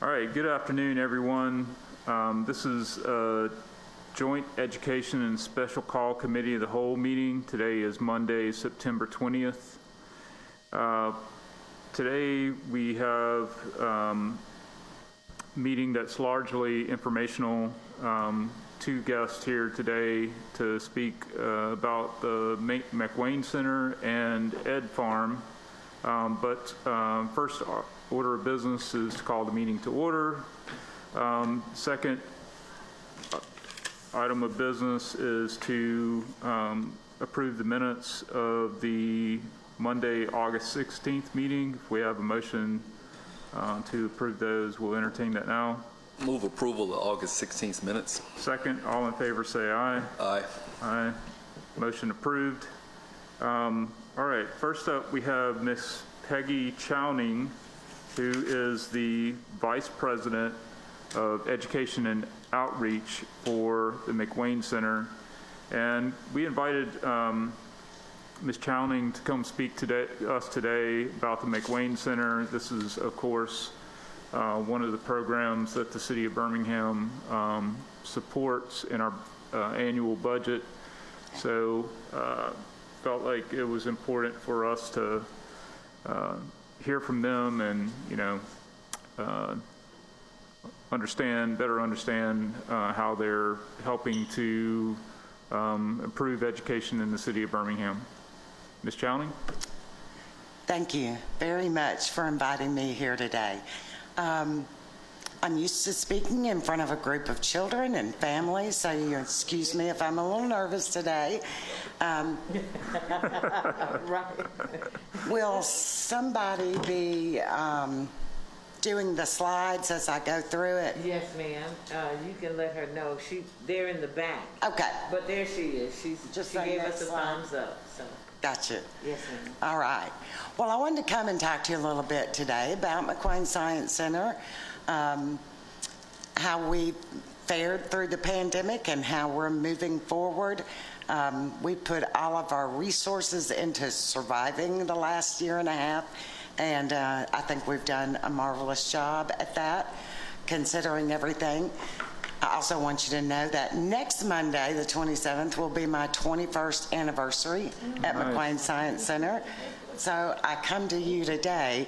All right, good afternoon, everyone. This is a joint education and special call committee of the whole meeting. Today is Monday, September 20th. Today we have meeting that's largely informational. Two guests here today to speak about the McWane Center and Ed Farm. First order of business is to call the meeting to order. Second item of business is to approve the minutes of the Monday, August 16th meeting. If we have a motion to approve those, we'll entertain that now. Move approval of August 16th minutes. Second, all in favor say aye. Aye. Aye. Motion approved. All right, first up we have Miss Peggy Chowning, who is the Vice President of Education and Outreach for the McWane Center. And we invited Ms. Chowning to come speak to us today about the McWane Center. This is, of course, one of the programs that the City of Birmingham supports in our annual budget. So felt like it was important for us to hear from them and, better understand how they're helping to improve education in the City of Birmingham. Ms. Chowning? Thank you very much for inviting me here today. I'm used to speaking in front of a group of children and families, so you excuse me if I'm a little nervous today. Right. Will somebody be doing the slides as I go through it? Yes, ma'am. You can let her know. They're in the back. Okay. But there she is. She gave us a thumbs up. So. Gotcha. Yes, ma'am. All right. Well, I wanted to come and talk to you a little bit today about McWane Science Center, how we fared through the pandemic and how we're moving forward. We put all of our resources into surviving the last year and a half, and I think we've done a marvelous job at that, considering everything. I also want you to know that next Monday, the 27th, will be my 21st anniversary at McWane Science Center. So I come to you today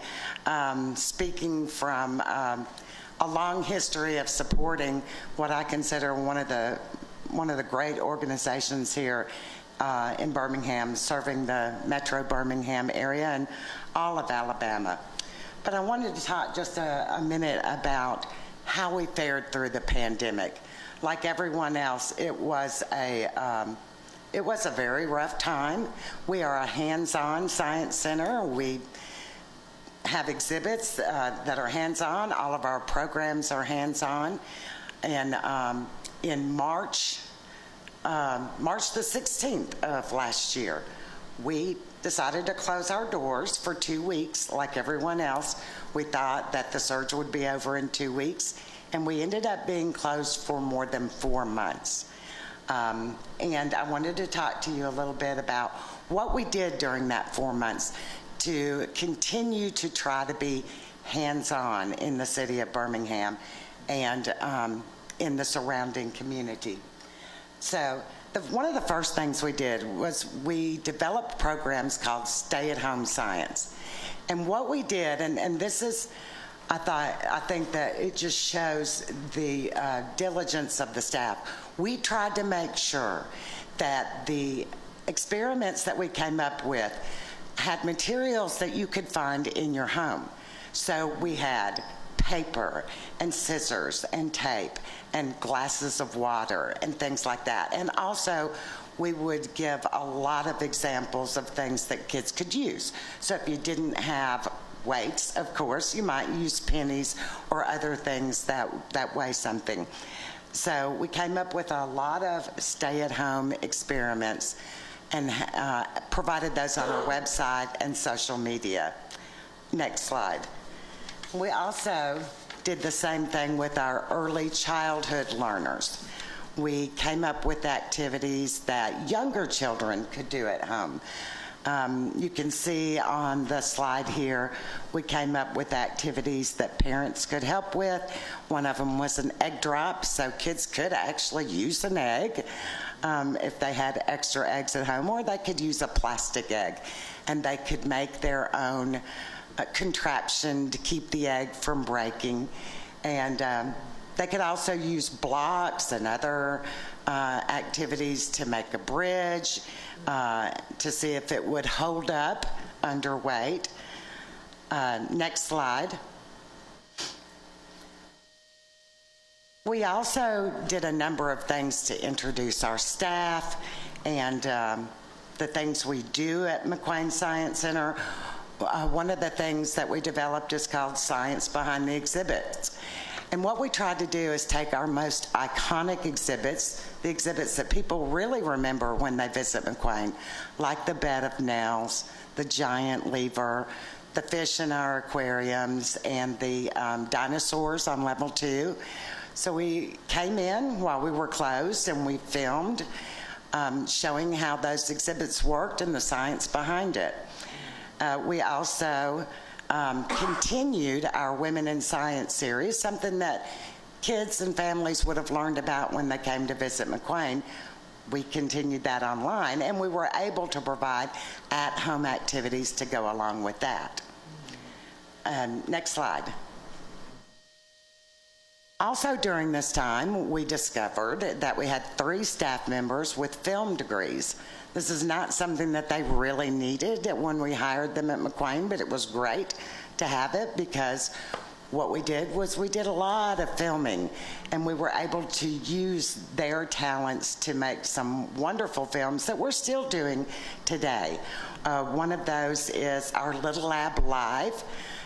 speaking from a long history of supporting what I consider one of the great organizations here in Birmingham, serving the Metro Birmingham area and all of Alabama. But I wanted to talk just a minute about how we fared through the pandemic. Like everyone else, it was a very rough time. We are a hands-on science center. We have exhibits that are hands-on. All of our programs are hands-on. And in March the 16th of last year, we decided to close our doors for 2 weeks like everyone else. We thought that the surge would be over in 2 weeks, and we ended up being closed for more than 4 months. And I wanted to talk to you a little bit about what we did during that 4 months to continue to try to be hands-on in the city of Birmingham and in the surrounding community. So one of the first things we did was we developed programs called Stay-at-Home Science. And what we did, and this is, I think that it just shows the diligence of the staff. We tried to make sure that the experiments that we came up with had materials that you could find in your home. So we had paper and scissors and tape and glasses of water and things like that. And also, we would give a lot of examples of things that kids could use. So if you didn't have weights, of course, you might use pennies or other things that weigh something. So we came up with a lot of stay-at-home experiments and provided those on our website and social media. Next slide. We also did the same thing with our early childhood learners. We came up with activities that younger children could do at home. You can see on the slide here, we came up with activities that parents could help with. One of them was an egg drop, so kids could actually use an egg if they had extra eggs at home, or they could use a plastic egg, and they could make their own contraption to keep the egg from breaking. And they could also use blocks and other activities to make a bridge, to see if it would hold up under weight. Next slide. We also did a number of things to introduce our staff and the things we do at McQuain Science Center. One of the things that we developed is called Science Behind the Exhibits. And what we tried to do is take our most iconic exhibits, the exhibits that people really remember when they visit McQuain, like the bed of nails, the giant lever, the fish in our aquariums, and the dinosaurs on level 2. So we came in while we were closed and we filmed, showing how those exhibits worked and the science behind it. We also continued our Women in Science series, something that kids and families would have learned about when they came to visit McQuain. We continued that online, and we were able to provide at-home activities to go along with that. Next slide. Also during this time, we discovered that we had 3 staff members with film degrees. This is not something that they really needed when we hired them at McQuain, but it was great to have it because what we did was we did a lot of filming, and we were able to use their talents to make some wonderful films that we're still doing today. One of those is our Little Lab Live.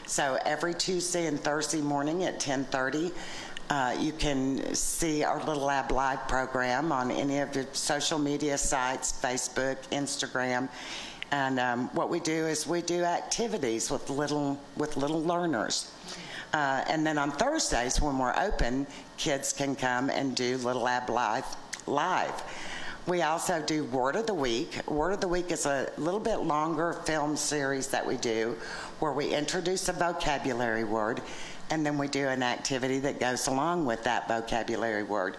So every Tuesday and Thursday morning at 10:30, you can see our Little Lab Live program on any of the social media sites, Facebook, Instagram. And what we do is we do activities with little learners. And then on Thursdays when we're open, kids can come and do Little Lab Live. We also do Word of the Week. Word of the Week is a little bit longer film series that we do where we introduce a vocabulary word, and then we do an activity that goes along with that vocabulary word.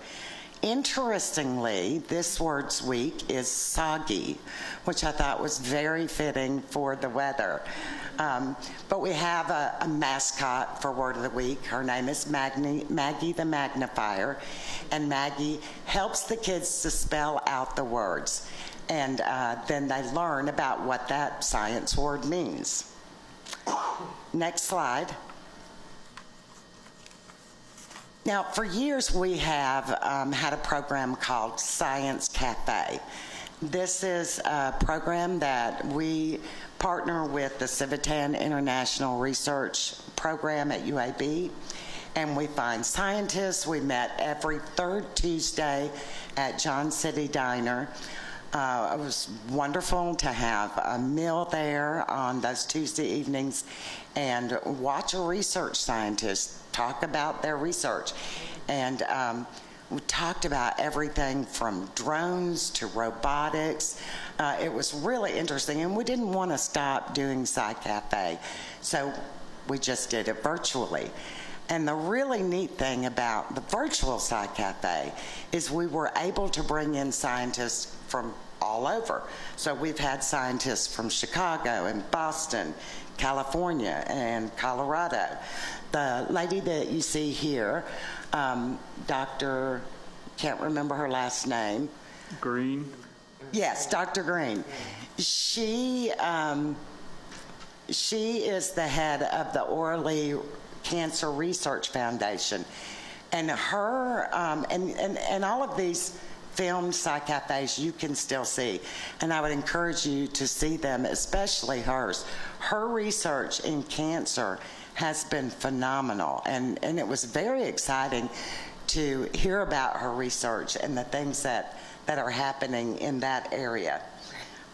Interestingly, this word's week is soggy, which I thought was very fitting for the weather. But we have a mascot for Word of the Week. Her name is Maggie the Magnifier, and Maggie helps the kids to spell out the words, and then they learn about what that science word means. Next slide. Now, for years we have had a program called Science Cafe. This is a program that we partner with the Civitan International Research Program at UAB, and we find scientists. We met every 3rd Tuesday at John City Diner. It was wonderful to have a meal there on those Tuesday evenings and watch a research scientist talk about their research. And we talked about everything from drones to robotics. It was really interesting, and we didn't want to stop doing Sci Cafe, so we just did it virtually. And the really neat thing about the virtual Sci Cafe is we were able to bring in scientists from all over. So we've had scientists from Chicago and Boston, California, and Colorado. The lady that you see here, Dr. can't remember her last name. Green? Yes, Dr. Green. She is the head of the Orally Cancer Research Foundation. And her, and all of these film Sci Cafes you can still see, and I would encourage you to see them, especially hers. Her research in cancer has been phenomenal, and it was very exciting to hear about her research and the things that are happening in that area.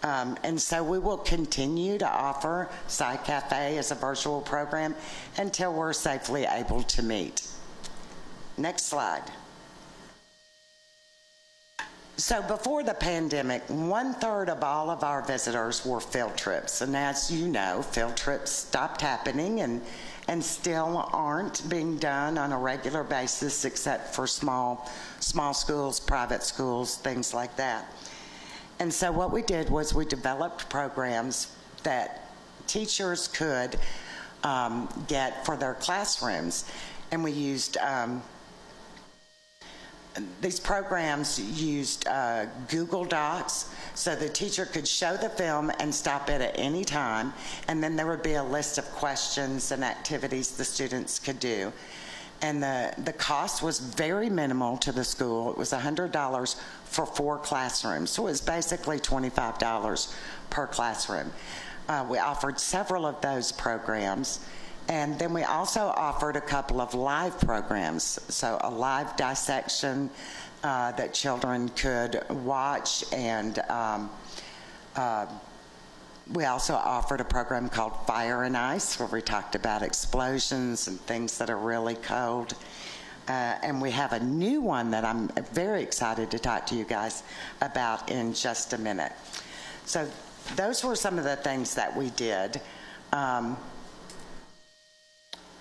And so we will continue to offer Sci Cafe as a virtual program until we're safely able to meet. Next slide. So before the pandemic, 1/3 of all of our visitors were field trips. And as you know, field trips stopped happening and still aren't being done on a regular basis except for small schools, private schools, things like that. And so what we did was we developed programs that teachers could get for their classrooms. And we used these programs used Google Docs, so the teacher could show the film and stop it at any time, and then there would be a list of questions and activities the students could do. And the cost was very minimal to the school. It was $100 for 4 classrooms, so it was basically $25 per classroom. We offered several of those programs. And then we also offered a couple of live programs, so a live dissection that children could watch, and we also offered a program called Fire and Ice, where we talked about explosions and things that are really cold. And we have a new one that I'm very excited to talk to you guys about in just a minute. So those were some of the things that we did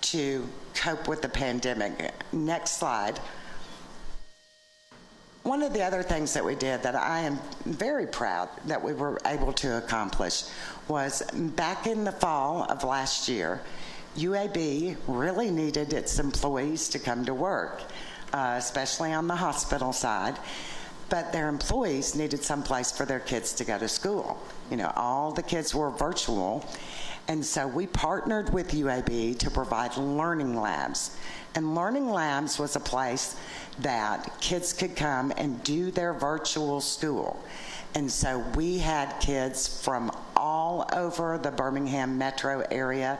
to cope with the pandemic. Next slide. One of the other things that we did that I am very proud that we were able to accomplish was back in the fall of last year, UAB really needed its employees to come to work, especially on the hospital side, but their employees needed some place for their kids to go to school. You know, all the kids were virtual. And so we partnered with UAB to provide Learning Labs. And Learning Labs was a place that kids could come and do their virtual school. And so we had kids from all over the Birmingham metro area.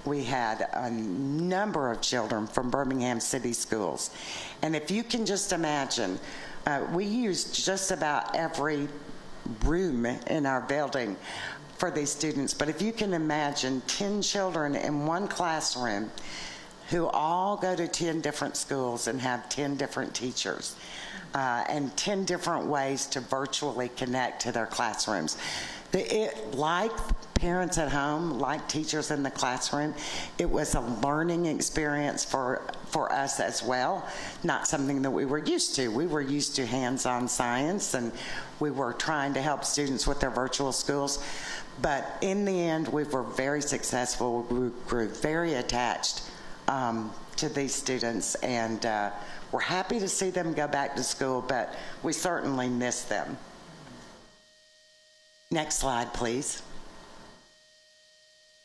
We had a number of children from Birmingham City Schools. And if you can just imagine, we used just about every room in our building for these students. But if you can imagine 10 children in one classroom who all go to 10 different schools and have 10 different teachers and 10 different ways to virtually connect to their classrooms. Like parents at home, like teachers in the classroom, it was a learning experience for us as well, not something that we were used to. We were used to hands-on science, and we were trying to help students with their virtual schools. But in the end, we were very successful. We grew very attached to these students, and we're happy to see them go back to school, but we certainly miss them. Next slide, please.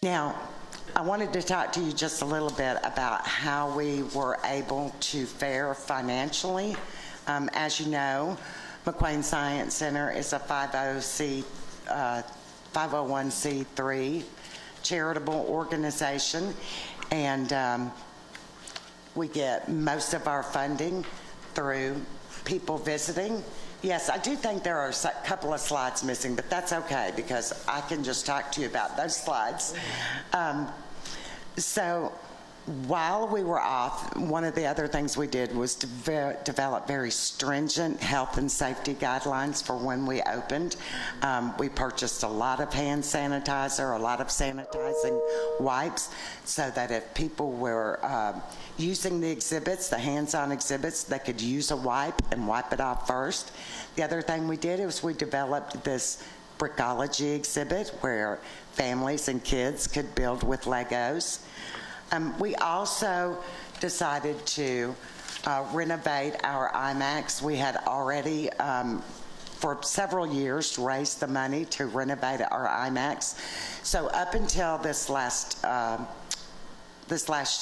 Now, I wanted to talk to you just a little bit about how we were able to fare financially. As you know, McQuain Science Center is a 501c3 charitable organization, and we get most of our funding through people visiting. Yes, I do think there are a couple of slides missing, but that's okay because I can just talk to you about those slides. So while we were off, one of the other things we did was to develop very stringent health and safety guidelines for when we opened. We purchased a lot of hand sanitizer, a lot of sanitizing wipes, so that if people were using the exhibits, the hands-on exhibits, they could use a wipe and wipe it off first. The other thing we did is we developed this Brickology exhibit where families and kids could build with Legos. We also decided to renovate our IMAX. We had already, for several years, raised the money to renovate our IMAX. So up until this last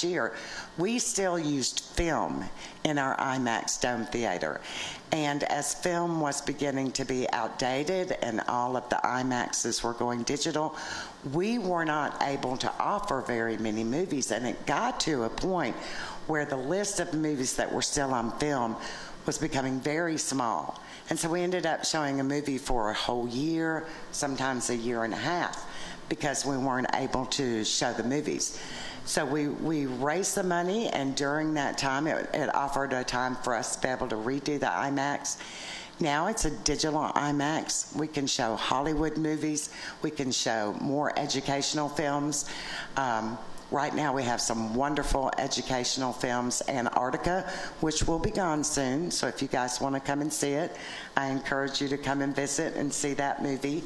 year, we still used film in our IMAX Dome Theater. And as film was beginning to be outdated and all of the IMAXs were going digital, we were not able to offer very many movies. And it got to a point where the list of movies that were still on film was becoming very small. And so we ended up showing a movie for a whole year, sometimes a year and a half, because we weren't able to show the movies. So we raised the money, and during that time, it offered a time for us to be able to redo the IMAX. Now it's a digital IMAX. We can show Hollywood movies. We can show more educational films. Right now we have some wonderful educational films, Antarctica, which will be gone soon. So if you guys want to come and see it, I encourage you to come and visit and see that movie.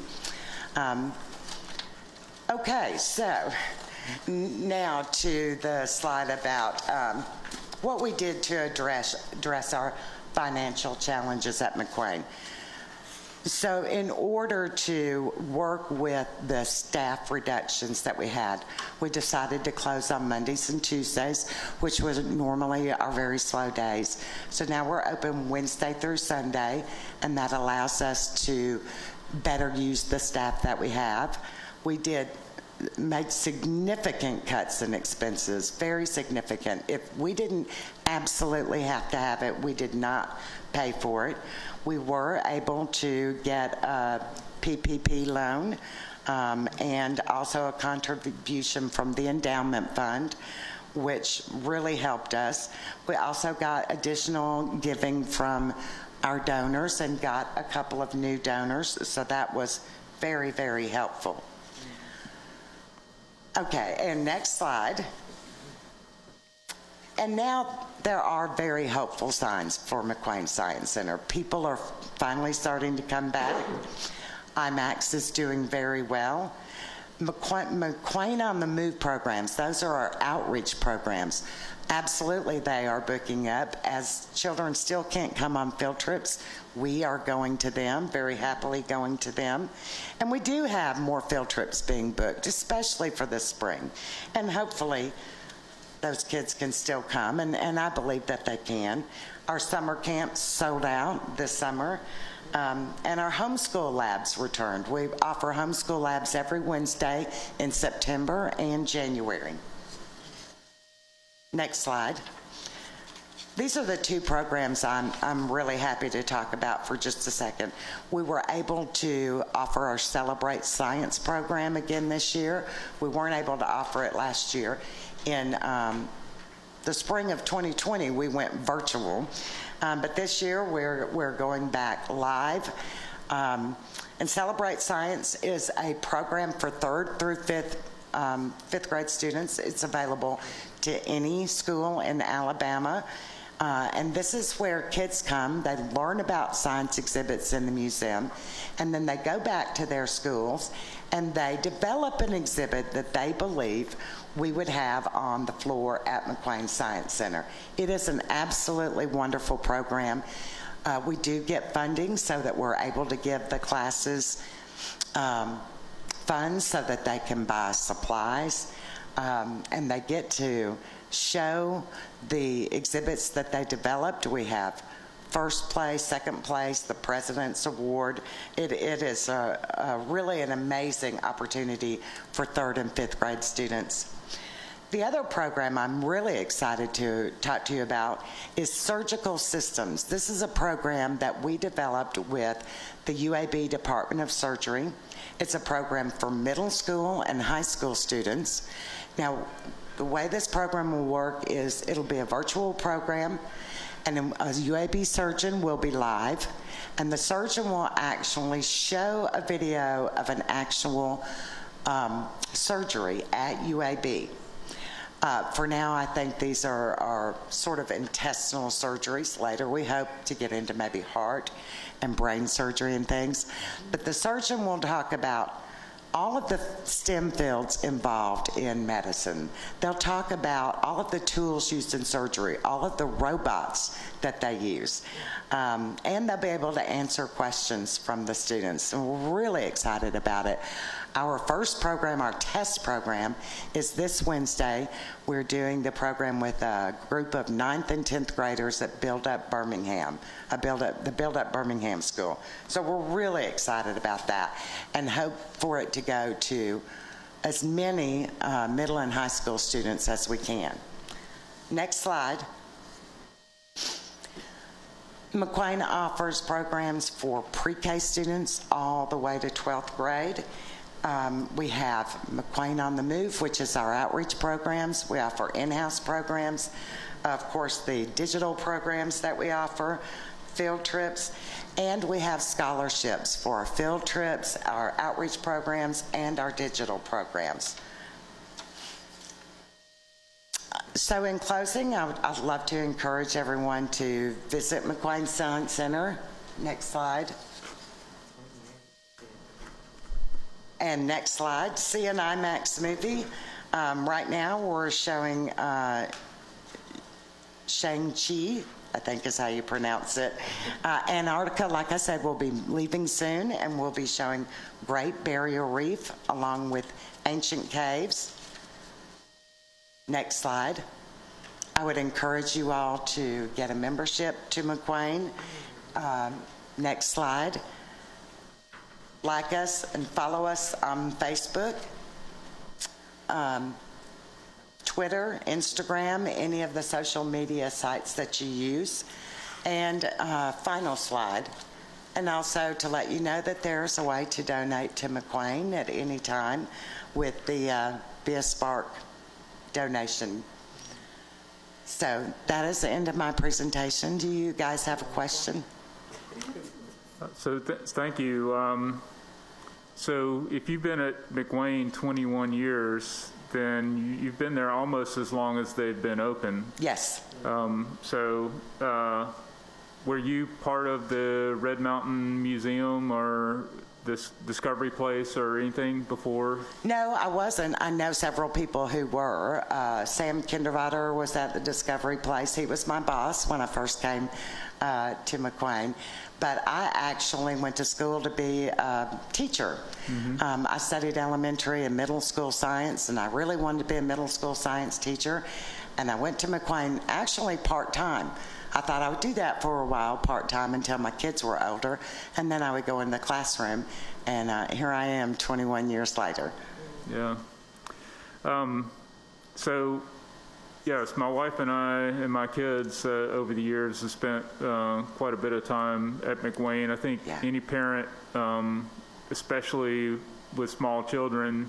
Okay, so now to the slide about what we did to address our financial challenges at McQueen. So in order to work with the staff reductions that we had, we decided to close on Mondays and Tuesdays, which was normally our very slow days. So now we're open Wednesday through Sunday, and that allows us to better use the staff that we have. We made significant cuts in expenses, very significant. If we didn't absolutely have to have it, we did not pay for it. We were able to get a PPP loan and also a contribution from the endowment fund, which really helped us. We also got additional giving from our donors and got a couple of new donors, so that was very, very helpful. Okay, and next slide. And now there are very hopeful signs for McQueen Science Center. People are finally starting to come back. IMAX is doing very well. McQueen on the Move programs, those are our outreach programs. Absolutely, they are booking up. As children still can't come on field trips, we are going to them, very happily going to them. And we do have more field trips being booked, especially for this spring. And hopefully, those kids can still come, and I believe that they can. Our summer camps sold out this summer, and our homeschool labs returned. We offer homeschool labs every Wednesday in September and January. Next slide. These are the two programs I'm really happy to talk about for just a second. We were able to offer our Celebrate Science program again this year. We weren't able to offer it last year. In the spring of 2020, we went virtual, but this year we're going back live. And Celebrate Science is a program for 3rd through 5th grade students. It's available to any school in Alabama. And this is where kids come, they learn about science exhibits in the museum, and then they go back to their schools and they develop an exhibit that they believe we would have on the floor at McQueen Science Center. It is an absolutely wonderful program. We do get funding so that we're able to give the classes funds so that they can buy supplies, and they get to show the exhibits that they developed. We have first place, second place, the President's Award. It is really an amazing opportunity for 3rd and 5th grade students. The other program I'm really excited to talk to you about is Surgical Systems. This is a program that we developed with the UAB Department of Surgery. It's a program for middle school and high school students. Now, the way this program will work is it'll be a virtual program, and a UAB surgeon will be live, and the surgeon will actually show a video of an actual surgery at UAB. For now, I think these are sort of intestinal surgeries. Later, we hope to get into maybe heart and brain surgery and things. But the surgeon will talk about all of the STEM fields involved in medicine. They'll talk about all of the tools used in surgery, all of the robots that they use, and they'll be able to answer questions from the students. And we're really excited about it. Our first program, our test program, is this Wednesday. We're doing the program with a group of 9th and 10th graders at Build Up Birmingham, the Build Up Birmingham School. So we're really excited about that and hope for it to go to as many middle and high school students as we can. Next slide. McQueen offers programs for pre-K students all the way to 12th grade. We have McQueen on the Move, which is our outreach programs. We offer in-house programs. Of course, the digital programs that we offer, field trips, and we have scholarships for our field trips, our outreach programs, and our digital programs. So in closing, I'd love to encourage everyone to visit McQuain Science Center. Next slide. And next slide, see an IMAX movie. Right now we're showing Shang-Chi, I think is how you pronounce it. Antarctica, like I said, will be leaving soon, and we'll be showing Great Barrier Reef along with ancient caves. Next slide. I would encourage you all to get a membership to McQuain. Next slide. Like us and follow us on Facebook, Twitter, Instagram, any of the social media sites that you use. And final slide. And also to let you know that there's a way to donate to McQuain at any time with the Be a Spark donation. So that is the end of my presentation. Do you guys have a question? So thank you. So if you've been at McWayne 21 years, then you've been there almost as long as they've been open. Yes. Were you part of the Red Mountain Museum or this Discovery Place or anything before? No, I wasn't. I know several people who were. Sam Kinderwater was at the Discovery Place. He was my boss when I first came to McQuain. But I actually went to school to be a teacher. Mm-hmm. I studied elementary and middle school science, and I really wanted to be a middle school science teacher. And I went to McQuain actually part-time. I thought I would do that for a while, part-time, until my kids were older, and then I would go in the classroom, and here I am 21 years later. Yeah. So, yes, my wife and I and my kids over the years have spent quite a bit of time at McWayne. I think any parent, especially with small children,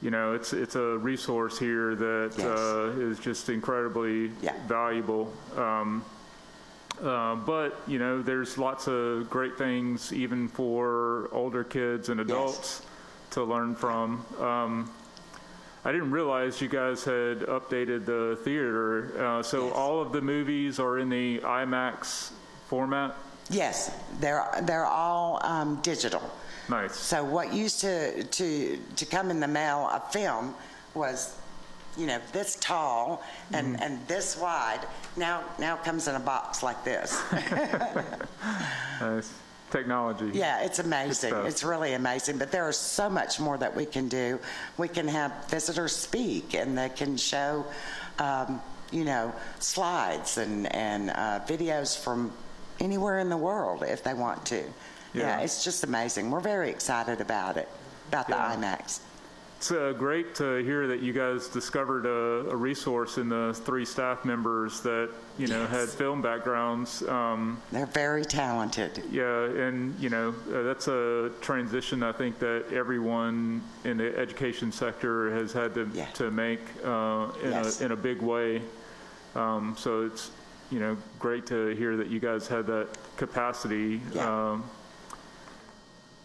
you know, it's a resource here that is just incredibly valuable. But, you know, there's lots of great things even for older kids and adults to learn from. I didn't realize you guys had updated the theater. So all of the movies are in the IMAX format? Yes, they're all digital. Nice. So what used to come in the mail, a film, was, you know, this tall and this wide. Now comes in a box like this. Nice. Technology. Yeah, it's amazing. It's really amazing. But there is so much more that we can do. We can have visitors speak, and they can show, you know, slides and videos from anywhere in the world if they want to. Yeah, it's just amazing. We're very excited about it, about the IMAX. It's great to hear that you guys discovered a resource in the 3 staff members that, you know, had film backgrounds. They're very talented. Yeah, and, you know, that's a transition I think that everyone in the education sector has had to make in a big way. So it's, you know, great to hear that you guys had that capacity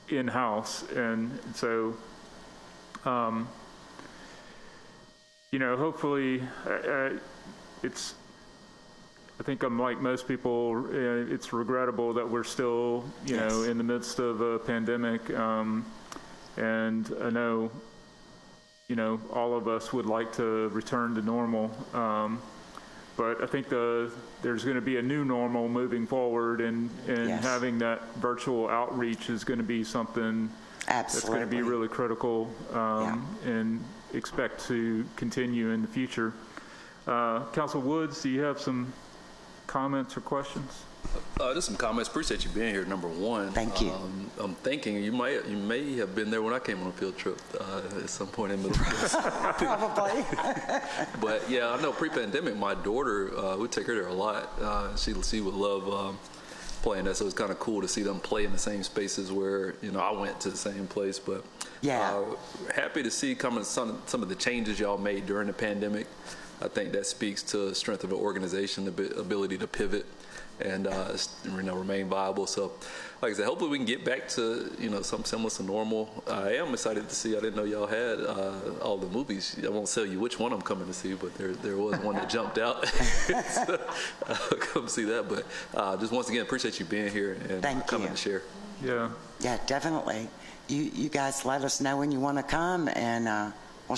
in-house. And so, you know, hopefully I think I'm like most people, it's regrettable that we're still, you know, in the midst of a pandemic. And I know, you know, all of us would like to return to normal. But I think there's going to be a new normal moving forward, and having that virtual outreach is going to be something that's going to be really critical, and expect to continue in the future. Council Woods, do you have some comments or questions? Just some comments. Appreciate you being here, number one. Thank you. I'm thinking you may have been there when I came on a field trip at some point in middle school. Probably. But yeah, I know pre-pandemic, my daughter, would take her there a lot. She would love playing that, so it's kind of cool to see them play in the same spaces where, you know, I went to the same place. But happy to see some of the changes y'all made during the pandemic. I think that speaks to the strength of an organization, the ability to pivot and remain viable. So, like I said, hopefully we can get back to something similar to normal. I am excited to see. I didn't know y'all had all the movies. I won't tell you which one I'm coming to see, but there was one that jumped out. So, I'll come see that. But just once again, appreciate you being here and coming to share. Yeah. Yeah, definitely. You guys let us know when you want to come, and we'll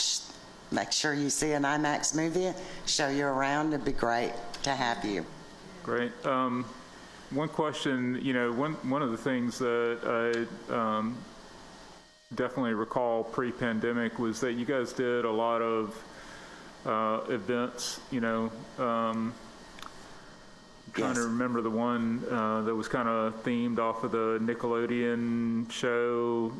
make sure you see an IMAX movie, show you around. It'd be great to have you. Great. One question, one of the things that I definitely recall pre-pandemic was that you guys did a lot of events, trying to remember the one that was kind of themed off of the Nickelodeon show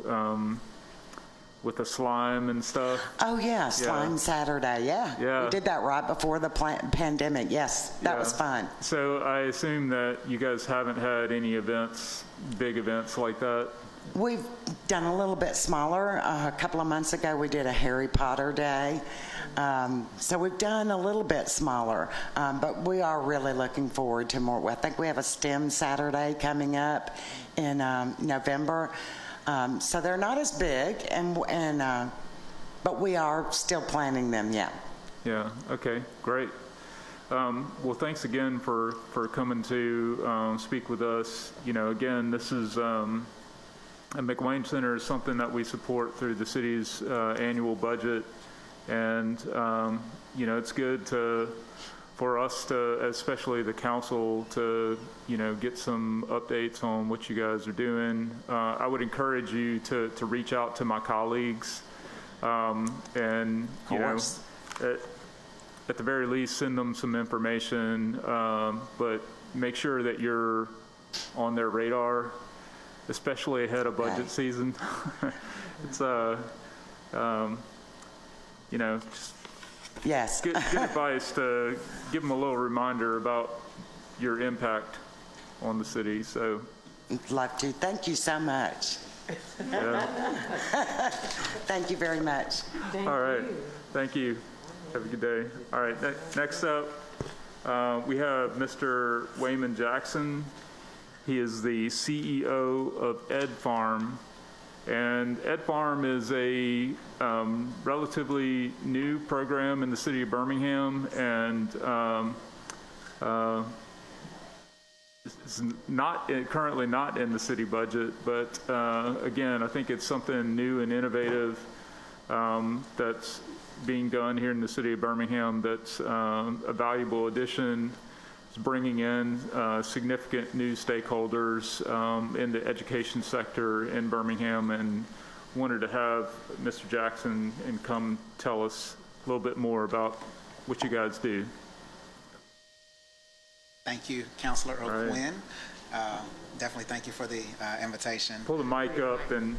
with the slime and stuff. Oh, yeah, Slime Saturday, yeah. We did that right before the pandemic, yes. That was fun. So I assume that you guys haven't had any events, big events like that? We've done a little bit smaller. A couple of months ago, we did a Harry Potter Day. So we've done a little bit smaller, but we are really looking forward to more. I think we have a STEM Saturday coming up in November. So they're not as big, but we are still planning them, yeah. Yeah, okay, great. Well, thanks again for coming to speak with us. Again, this is a McWane Center is something that we support through the city's annual budget. And, it's good for us to, especially the council, to, get some updates on what you guys are doing. I would encourage you to reach out to my colleagues and, at the very least, send them some information, but make sure that you're on their radar, especially ahead of budget season. It's just good advice to give them a little reminder about your impact on the city. So, love to. Thank you so much. Thank you very much. All right. Thank you. Have a good day. All right. Next up, we have Mr. Wayman Jackson. He is the CEO of Ed Farm. And Ed Farm is a relatively new program in the city of Birmingham, and it's currently not in the city budget, but again, I think it's something new and innovative that's being done here in the city of Birmingham that's a valuable addition. It's bringing in significant new stakeholders in the education sector in Birmingham, and wanted to have Mr. Jackson and come tell us a little bit more about what you guys do. Thank you, Councilor O'Quinn. Definitely thank you for the invitation. Pull the mic up and...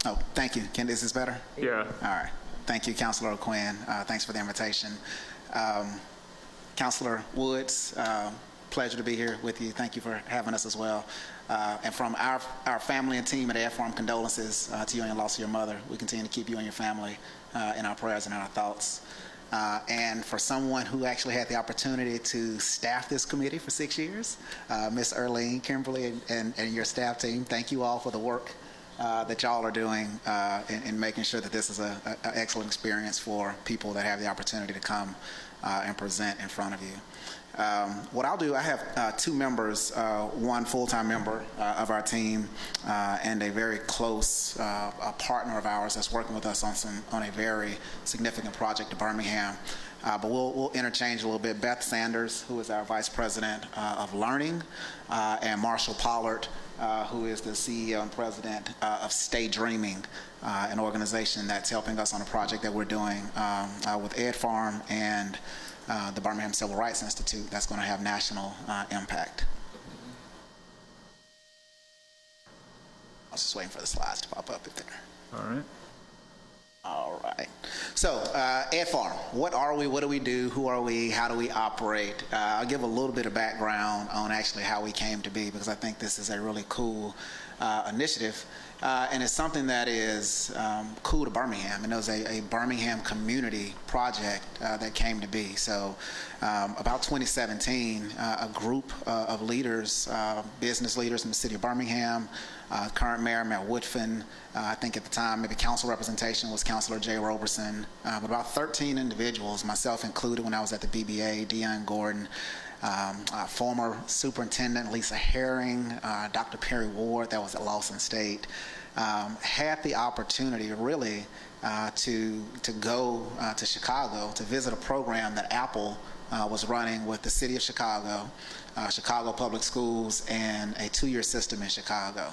Oh, thank you. Is this better? Yeah. All right. Thank you, Councilor O'Quinn. Thanks for the invitation. Councilor Woods, pleasure to be here with you. Thank you for having us as well. And from our family and team at Ed Farm, condolences to you on your loss of your mother. We continue to keep you and your family in our prayers and in our thoughts. And for someone who actually had the opportunity to staff this committee for 6 years, Ms. Earlene, Kimberly, and your staff team, thank you all for the work that y'all are doing in making sure that this is an excellent experience for people that have the opportunity to come and present in front of you. What I'll do, I have two members, one full-time member of our team and a very close partner of ours that's working with us on a very significant project in Birmingham. But we'll interchange a little bit. Beth Sanders, who is our Vice President of Learning, and Marshall Pollard, who is the CEO and President of Stay Dreaming, an organization that's helping us on a project that we're doing with Ed Farm and the Birmingham Civil Rights Institute that's going to have national impact. I was just waiting for the slides to pop up if there. All right. All right. So, Ed Farm, what are we? What do we do? Who are we? How do we operate? I'll give a little bit of background on actually how we came to be, because I think this is a really cool initiative. And it's something that is cool to Birmingham, and it was a Birmingham community project that came to be. So about 2017, a group of leaders, business leaders in the city of Birmingham, current Mayor Woodfin, I think at the time maybe council representation was Councilor Jay Roberson, but about 13 individuals, myself included when I was at the BBA, Dion Gordon, former Superintendent Lisa Herring, Dr. Perry Ward, that was at Lawson State, had the opportunity really to go to Chicago to visit a program that Apple was running with the City of Chicago, Chicago Public Schools, and a 2-year system in Chicago.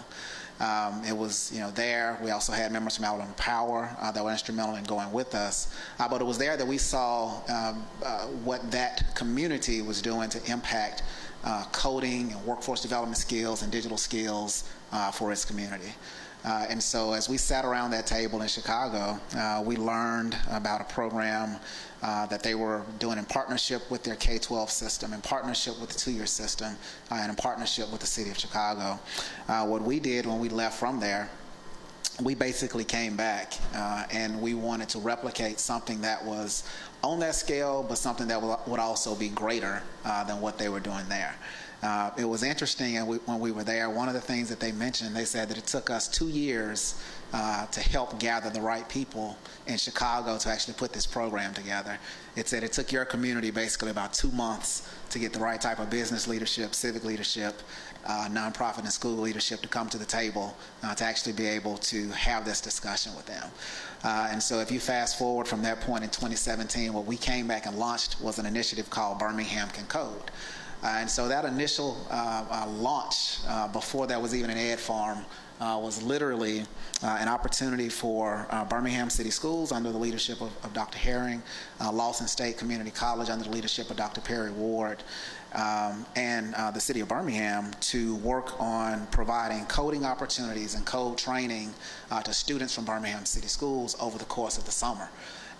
It was, there. We also had members from Alabama Power that were instrumental in going with us. But it was there that we saw what that community was doing to impact coding and workforce development skills and digital skills for its community. And so as we sat around that table in Chicago, we learned about a program that they were doing in partnership with their K-12 system, in partnership with the 2-year system, and in partnership with the City of Chicago. What we did when we left from there, we basically came back and we wanted to replicate something that was on that scale, but something that would also be greater than what they were doing there. It was interesting, and when we were there, one of the things that they mentioned, they said that it took us 2 years to help gather the right people in Chicago to actually put this program together. It said it took your community basically about 2 months to get the right type of business leadership, civic leadership, nonprofit and school leadership to come to the table to actually be able to have this discussion with them. And so if you fast forward from that point in 2017, what we came back and launched was an initiative called Birmingham Can Code. And so that initial launch, before there was even an ed farm, was literally an opportunity for Birmingham City Schools under the leadership of Dr. Herring, Lawson State Community College under the leadership of Dr. Perry Ward, and the City of Birmingham to work on providing coding opportunities and code training to students from Birmingham City Schools over the course of the summer.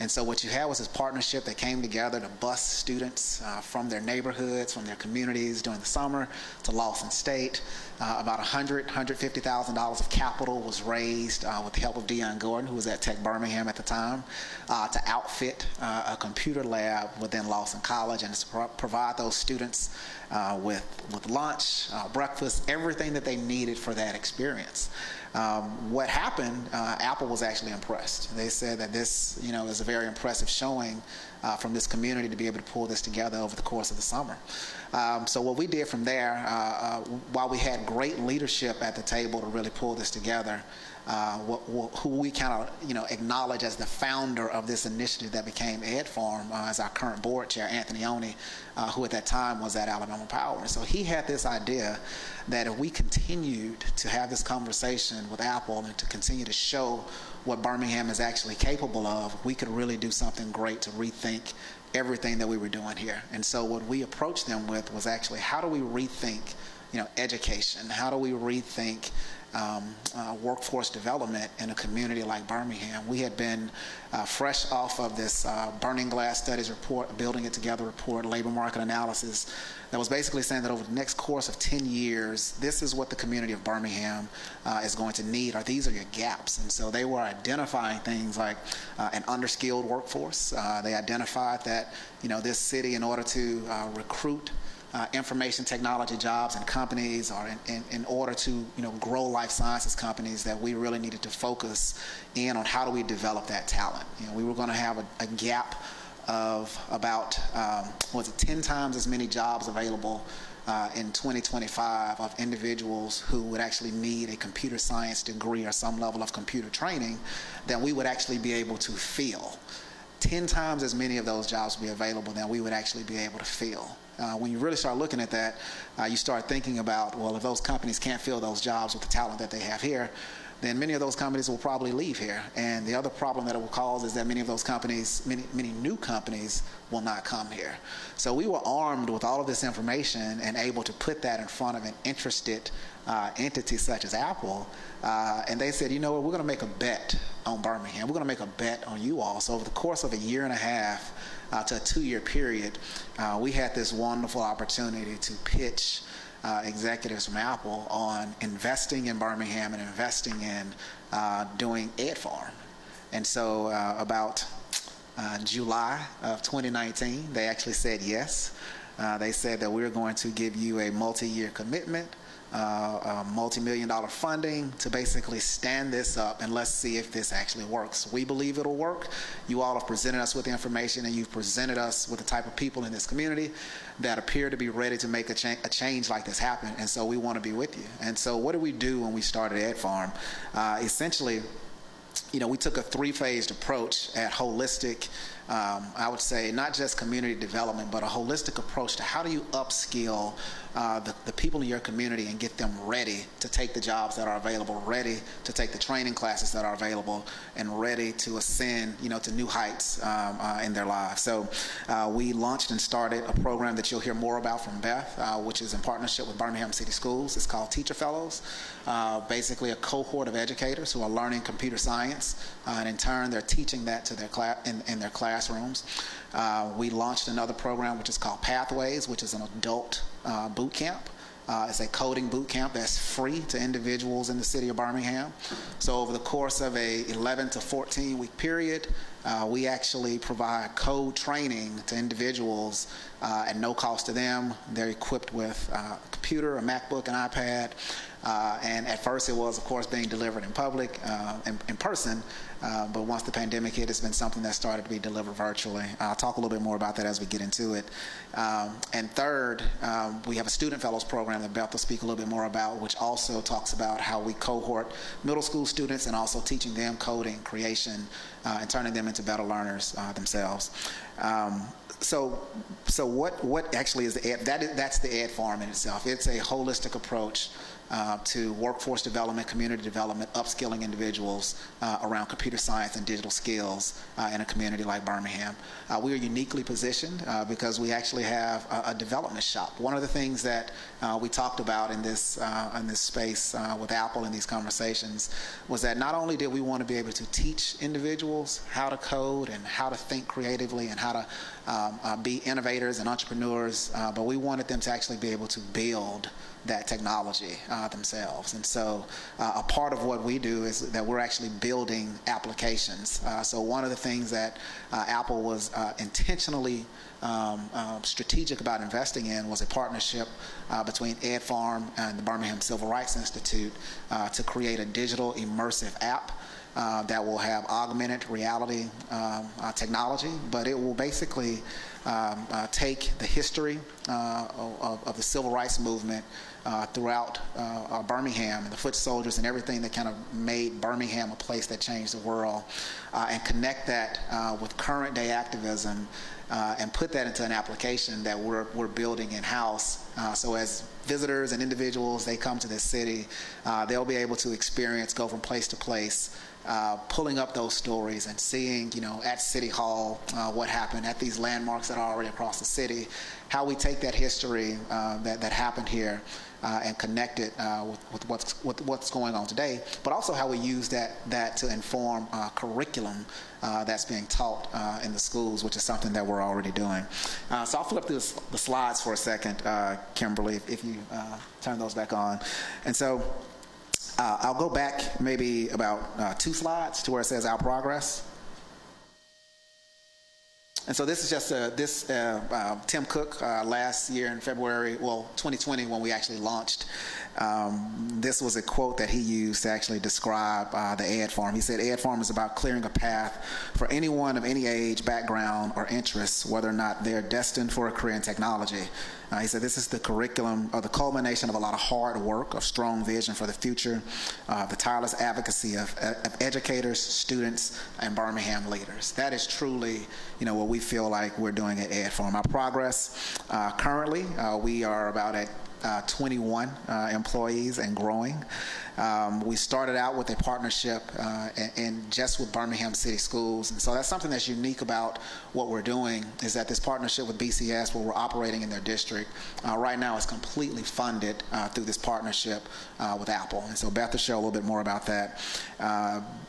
And so what you had was this partnership that came together to bus students from their neighborhoods, from their communities during the summer to Lawson State. About $150,000 of capital was raised with the help of Dion Gordon, who was at Tech Birmingham at the time, to outfit a computer lab within Lawson College and to provide those students with lunch, breakfast, everything that they needed for that experience. What happened, Apple was actually impressed. They said that this, is a very impressive showing from this community to be able to pull this together over the course of the summer. So what we did from there, while we had great leadership at the table to really pull this together, who we kind of, acknowledge as the founder of this initiative that became Ed Farm as our current board chair, Anthony Oney, who at that time was at Alabama Power. And so he had this idea that if we continued to have this conversation with Apple and to continue to show what Birmingham is actually capable of, we could really do something great to rethink everything that we were doing here. And so what we approached them with was actually, how do we rethink, education? How do we rethink workforce development in a community like Birmingham? We had been fresh off of this Burning Glass Studies report, Building It Together report, labor market analysis, that was basically saying that over the next course of 10 years, this is what the community of Birmingham is going to need, or these are your gaps. And so they were identifying things like an underskilled workforce. They identified that, this city, in order to recruit information technology jobs and companies, or in order to grow life sciences companies, that we really needed to focus in on how do we develop that talent. We were going to have a gap of about 10 times as many jobs available in 2025 of individuals who would actually need a computer science degree or some level of computer training than we would actually be able to fill. 10 times as many of those jobs would be available than we would actually be able to fill. When you really start looking at that, you start thinking about, well, if those companies can't fill those jobs with the talent that they have here, then many of those companies will probably leave here. And the other problem that it will cause is that many of those companies, many new companies, will not come here. So we were armed with all of this information and able to put that in front of an interested entity such as Apple. And they said, we're going to make a bet on Birmingham. We're going to make a bet on you all. So over the course of a year and a half to a 2-year period, we had this wonderful opportunity to pitch executives from Apple on investing in Birmingham and investing in doing Ed Farm. And so about July of 2019, they actually said yes. They said that we're going to give you a multi-year commitment, multi-million-dollar funding to basically stand this up, and let's see if this actually works. We believe it'll work. You all have presented us with the information, and you've presented us with the type of people in this community that appear to be ready to make a change like this happen, and so we want to be with you. And so what did we do when we started Ed Farm? Essentially, we took a three-phased approach at holistic, I would say, not just community development, but a holistic approach to how do you upskill the people in your community and get them ready to take the jobs that are available, ready to take the training classes that are available, and ready to ascend, to new heights in their lives. So we launched and started a program that you'll hear more about from Beth, which is in partnership with Birmingham City Schools. It's called Teacher Fellows, basically a cohort of educators who are learning computer science, and in turn they're teaching that to their in their classrooms. We launched another program which is called Pathways, which is an adult boot camp. It's a coding boot camp that's free to individuals in the city of Birmingham. So over the course of a 11 to 14 week period, we actually provide code training to individuals at no cost to them. They're equipped with a computer, a MacBook, an iPad, and at first it was, of course, being delivered in public, in person, but once the pandemic hit, it's been something that started to be delivered virtually. I'll talk a little bit more about that as we get into it. And third, we have a Student Fellows program that Beth will speak a little bit more about, which also talks about how we cohort middle school students and also teaching them coding, creation, and turning them into better learners themselves. So what actually is the Ed? That's the Ed Farm in itself. It's a holistic approach to workforce development, community development, upskilling individuals around computer science and digital skills in a community like Birmingham. We are uniquely positioned because we actually have a development shop. One of the things that we talked about in this space with Apple in these conversations was that not only did we want to be able to teach individuals how to code and how to think creatively and how to be innovators and entrepreneurs, but we wanted them to actually be able to build that technology themselves. And so a part of what we do is that we're actually building applications. So one of the things that Apple was intentionally strategic about investing in was a partnership between Ed Farm and the Birmingham Civil Rights Institute to create a digital immersive app that will have augmented reality technology, but it will basically take the history of the civil rights movement throughout Birmingham and the foot soldiers and everything that kind of made Birmingham a place that changed the world, and connect that with current day activism and put that into an application that we're building in-house. So as visitors and individuals, they come to this city, they'll be able to go from place to place, pulling up those stories and seeing, at City Hall, what happened at these landmarks that are already across the city, how we take that history that happened here and connect it with what's going on today, but also how we use that to inform curriculum that's being taught in the schools, which is something that we're already doing. So I'll flip through the slides for a second, Kimberly, if you turn those back on. And so I'll go back maybe about 2 slides to where it says our progress. And so this is just Tim Cook last year in February, 2020 when we actually launched. This was a quote that he used to actually describe the Ed Farm. He said, "Ed Farm is about clearing a path for anyone of any age, background, or interests, whether or not they're destined for a career in technology." He said, "This is the curriculum or the culmination of a lot of hard work, of strong vision for the future, the tireless advocacy of educators, students, and Birmingham leaders." That is truly, what we feel like we're doing at Ed Farm. Our progress currently, we are about at 21 employees and growing. We started out with a partnership and just with Birmingham City Schools, and so that's something that's unique about what we're doing, is that this partnership with BCS, where we're operating in their district, right now is completely funded through this partnership with Apple. And so Beth will share a little bit more about that.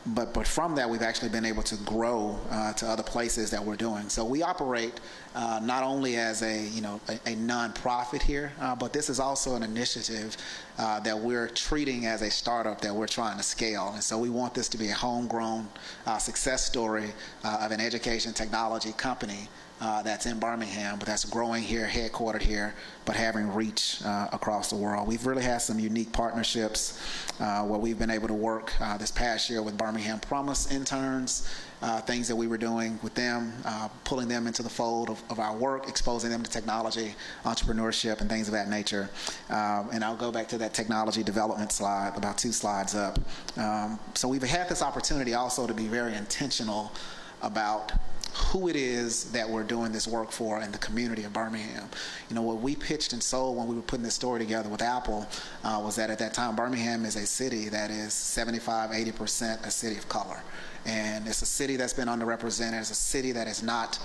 But from that, we've actually been able to grow to other places that we're doing. So we operate not only as a nonprofit here, but this is also an initiative that we're treating as a startup that we're trying to scale. And so we want this to be a homegrown success story of an education technology company that's in Birmingham, but that's growing here, headquartered here, but having reach across the world. We've really had some unique partnerships where we've been able to work this past year with Birmingham Promise interns, things that we were doing with them, pulling them into the fold of our work, exposing them to technology, entrepreneurship, and things of that nature. And I'll go back to that technology development slide, about 2 slides up. So we've had this opportunity also to be very intentional about who it is that we're doing this work for in the community of Birmingham. What we pitched and sold when we were putting this story together with Apple was that at that time, Birmingham is a city that is 75-80% a city of color. And it's a city that's been underrepresented. It's a city that has not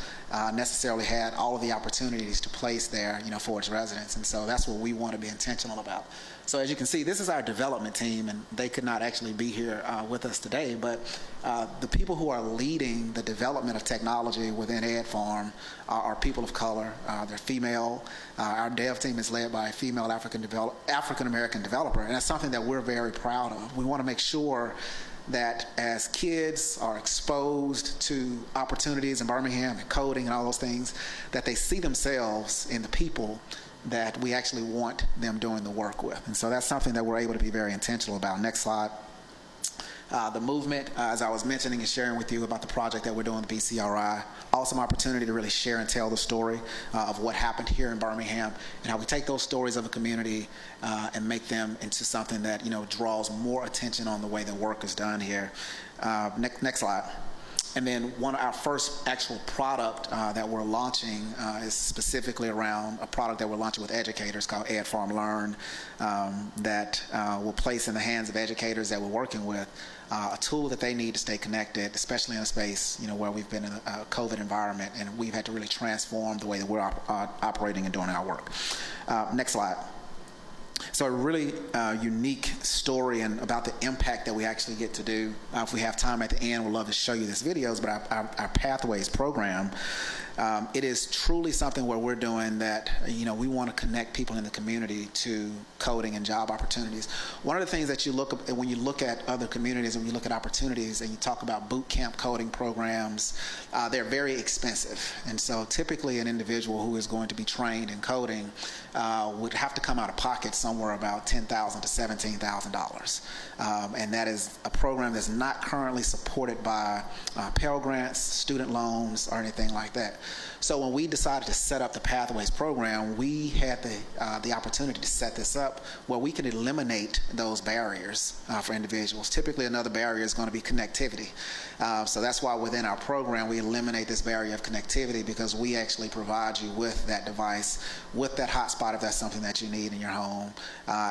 necessarily had all of the opportunities to place there, for its residents. And so that's what we want to be intentional about. So as you can see, this is our development team, and they could not actually be here with us today. But the people who are leading the development of technology within EdFarm are people of color. They're female. Our dev team is led by a female African-American developer, and that's something that we're very proud of. We want to make sure that as kids are exposed to opportunities in Birmingham and coding and all those things, that they see themselves in the people that we actually want them doing the work with. And so that's something that we're able to be very intentional about. Next slide. The movement, as I was mentioning and sharing with you about the project that we're doing with BCRI, awesome opportunity to really share and tell the story of what happened here in Birmingham and how we take those stories of a community and make them into something that draws more attention on the way the work is done here. Next slide. And then our first actual product that we're launching is specifically around a product that we're launching with educators called EdFarm Learn that will place in the hands of educators that we're working with a tool that they need to stay connected, especially in a space where we've been in a COVID environment, and we've had to really transform the way that we're operating and doing our work. Next slide. So a really unique story and about the impact that we actually get to do. If we have time at the end, we'd love to show you these videos, but our Pathways program, it is truly something where we're doing that, we want to connect people in the community to coding and job opportunities. One of the things that when you look at other communities and when you look at opportunities and you talk about boot camp coding programs, they're very expensive. And so typically an individual who is going to be trained in coding would have to come out of pocket somewhere about $10,000 to $17,000. And that is a program that's not currently supported by Pell Grants, student loans, or anything like that. So when we decided to set up the Pathways program, we had the opportunity to set this up where we can eliminate those barriers for individuals. Typically, another barrier is going to be connectivity. So that's why within our program, we eliminate this barrier of connectivity, because we actually provide you with that device, with that hotspot if that's something that you need in your home,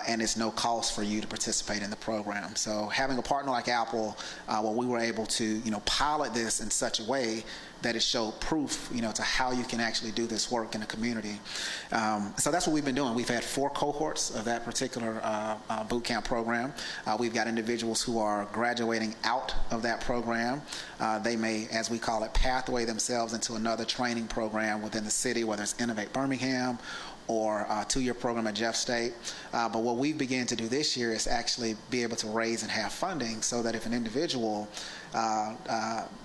and it's no cost for you to participate in the program. So having a partner like Apple, where we were able to pilot this in such a way that it showed proof, to how you can actually do this work in a community. So that's what we've been doing. We've had 4 cohorts of that particular boot camp program. We've got individuals who are graduating out of that program. They may, as we call it, pathway themselves into another training program within the city, whether it's Innovate Birmingham or a 2-year program at Jeff State. But what we began to do this year is actually be able to raise and have funding so that if an individual,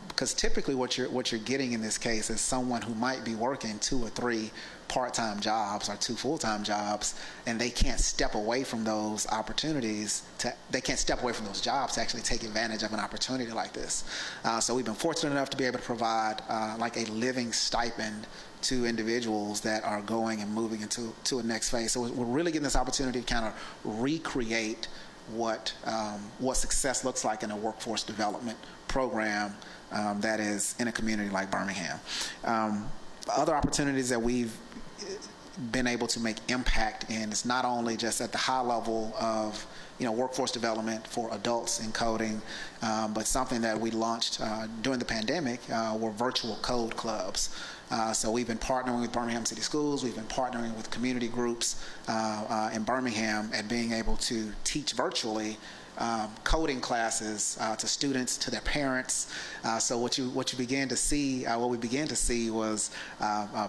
because typically what you're getting in this case is someone who might be working 2 or 3 part-time jobs or 2 full-time jobs, and they can't step away from those opportunities they can't step away from those jobs to actually take advantage of an opportunity like this. So we've been fortunate enough to be able to provide like a living stipend to individuals that are going and moving into a next phase. So we're really getting this opportunity to kind of recreate what success looks like in a workforce development program that is in a community like Birmingham. Other opportunities that we've been able to make impact, and it's not only just at the high level of workforce development for adults in coding, but something that we launched during the pandemic were virtual code clubs. So we've been partnering with Birmingham City Schools, we've been partnering with community groups in Birmingham and being able to teach virtually coding classes to students, to their parents. So what we began to see was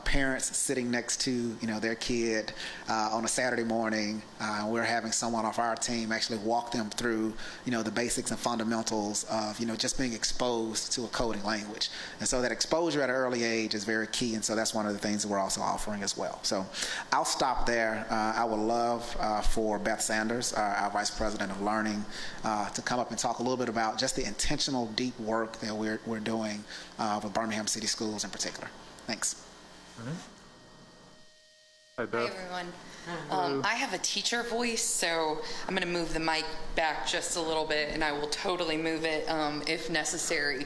parents sitting next to their kid on a Saturday morning. We're having someone off our team actually walk them through the basics and fundamentals of just being exposed to a coding language. And so that exposure at an early age is very key. And so that's one of the things that we're also offering as well. So I'll stop there. I would love for Beth Sanders, our Vice President of Learning, to come up and talk a little bit about just the intentional, deep work that we're doing with Birmingham City Schools in particular. Thanks. Hi, Beth. Hi, everyone. I have a teacher voice, so I'm going to move the mic back just a little bit, and I will totally move it if necessary.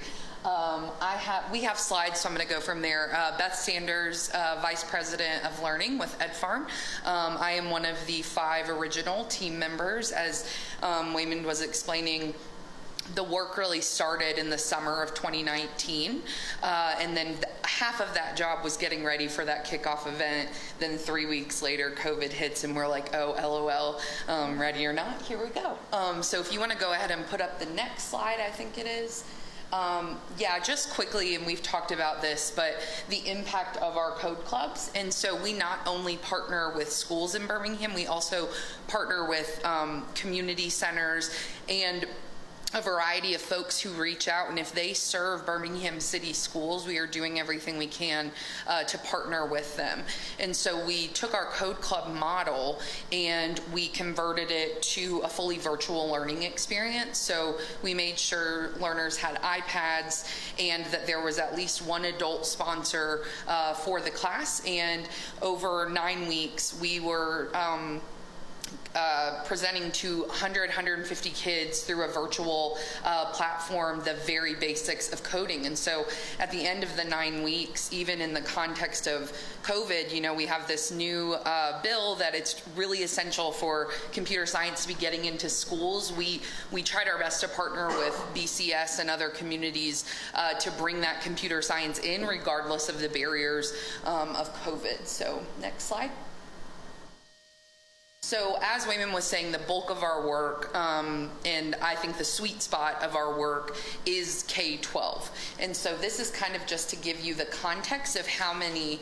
We have slides, so I'm going to go from there. Beth Sanders, Vice President of Learning with EdFarm. I am one of the 5 original team members. As Waymond was explaining, the work really started in the summer of 2019, and then half of that job was getting ready for that kickoff event. Then 3 weeks later, COVID hits, and we're like, oh, LOL, ready or not, here we go. So if you want to go ahead and put up the next slide, I think it is. Just quickly, and we've talked about this, but the impact of our code clubs. And so we not only partner with schools in Birmingham, we also partner with community centers and a variety of folks who reach out, and if they serve Birmingham City Schools, we are doing everything we can to partner with them. And so we took our Code Club model and we converted it to a fully virtual learning experience. So we made sure learners had iPads and that there was at least one adult sponsor for the class. And over 9 weeks, we were presenting to 150 kids through a virtual platform the very basics of coding. And so at the end of the 9 weeks, even in the context of COVID, we have this new bill that it's really essential for computer science to be getting into schools. We tried our best to partner with BCS and other communities to bring that computer science in regardless of the barriers of COVID. So next slide. So as Waymond was saying, the bulk of our work, and I think the sweet spot of our work, is K-12. And so this is kind of just to give you the context of how many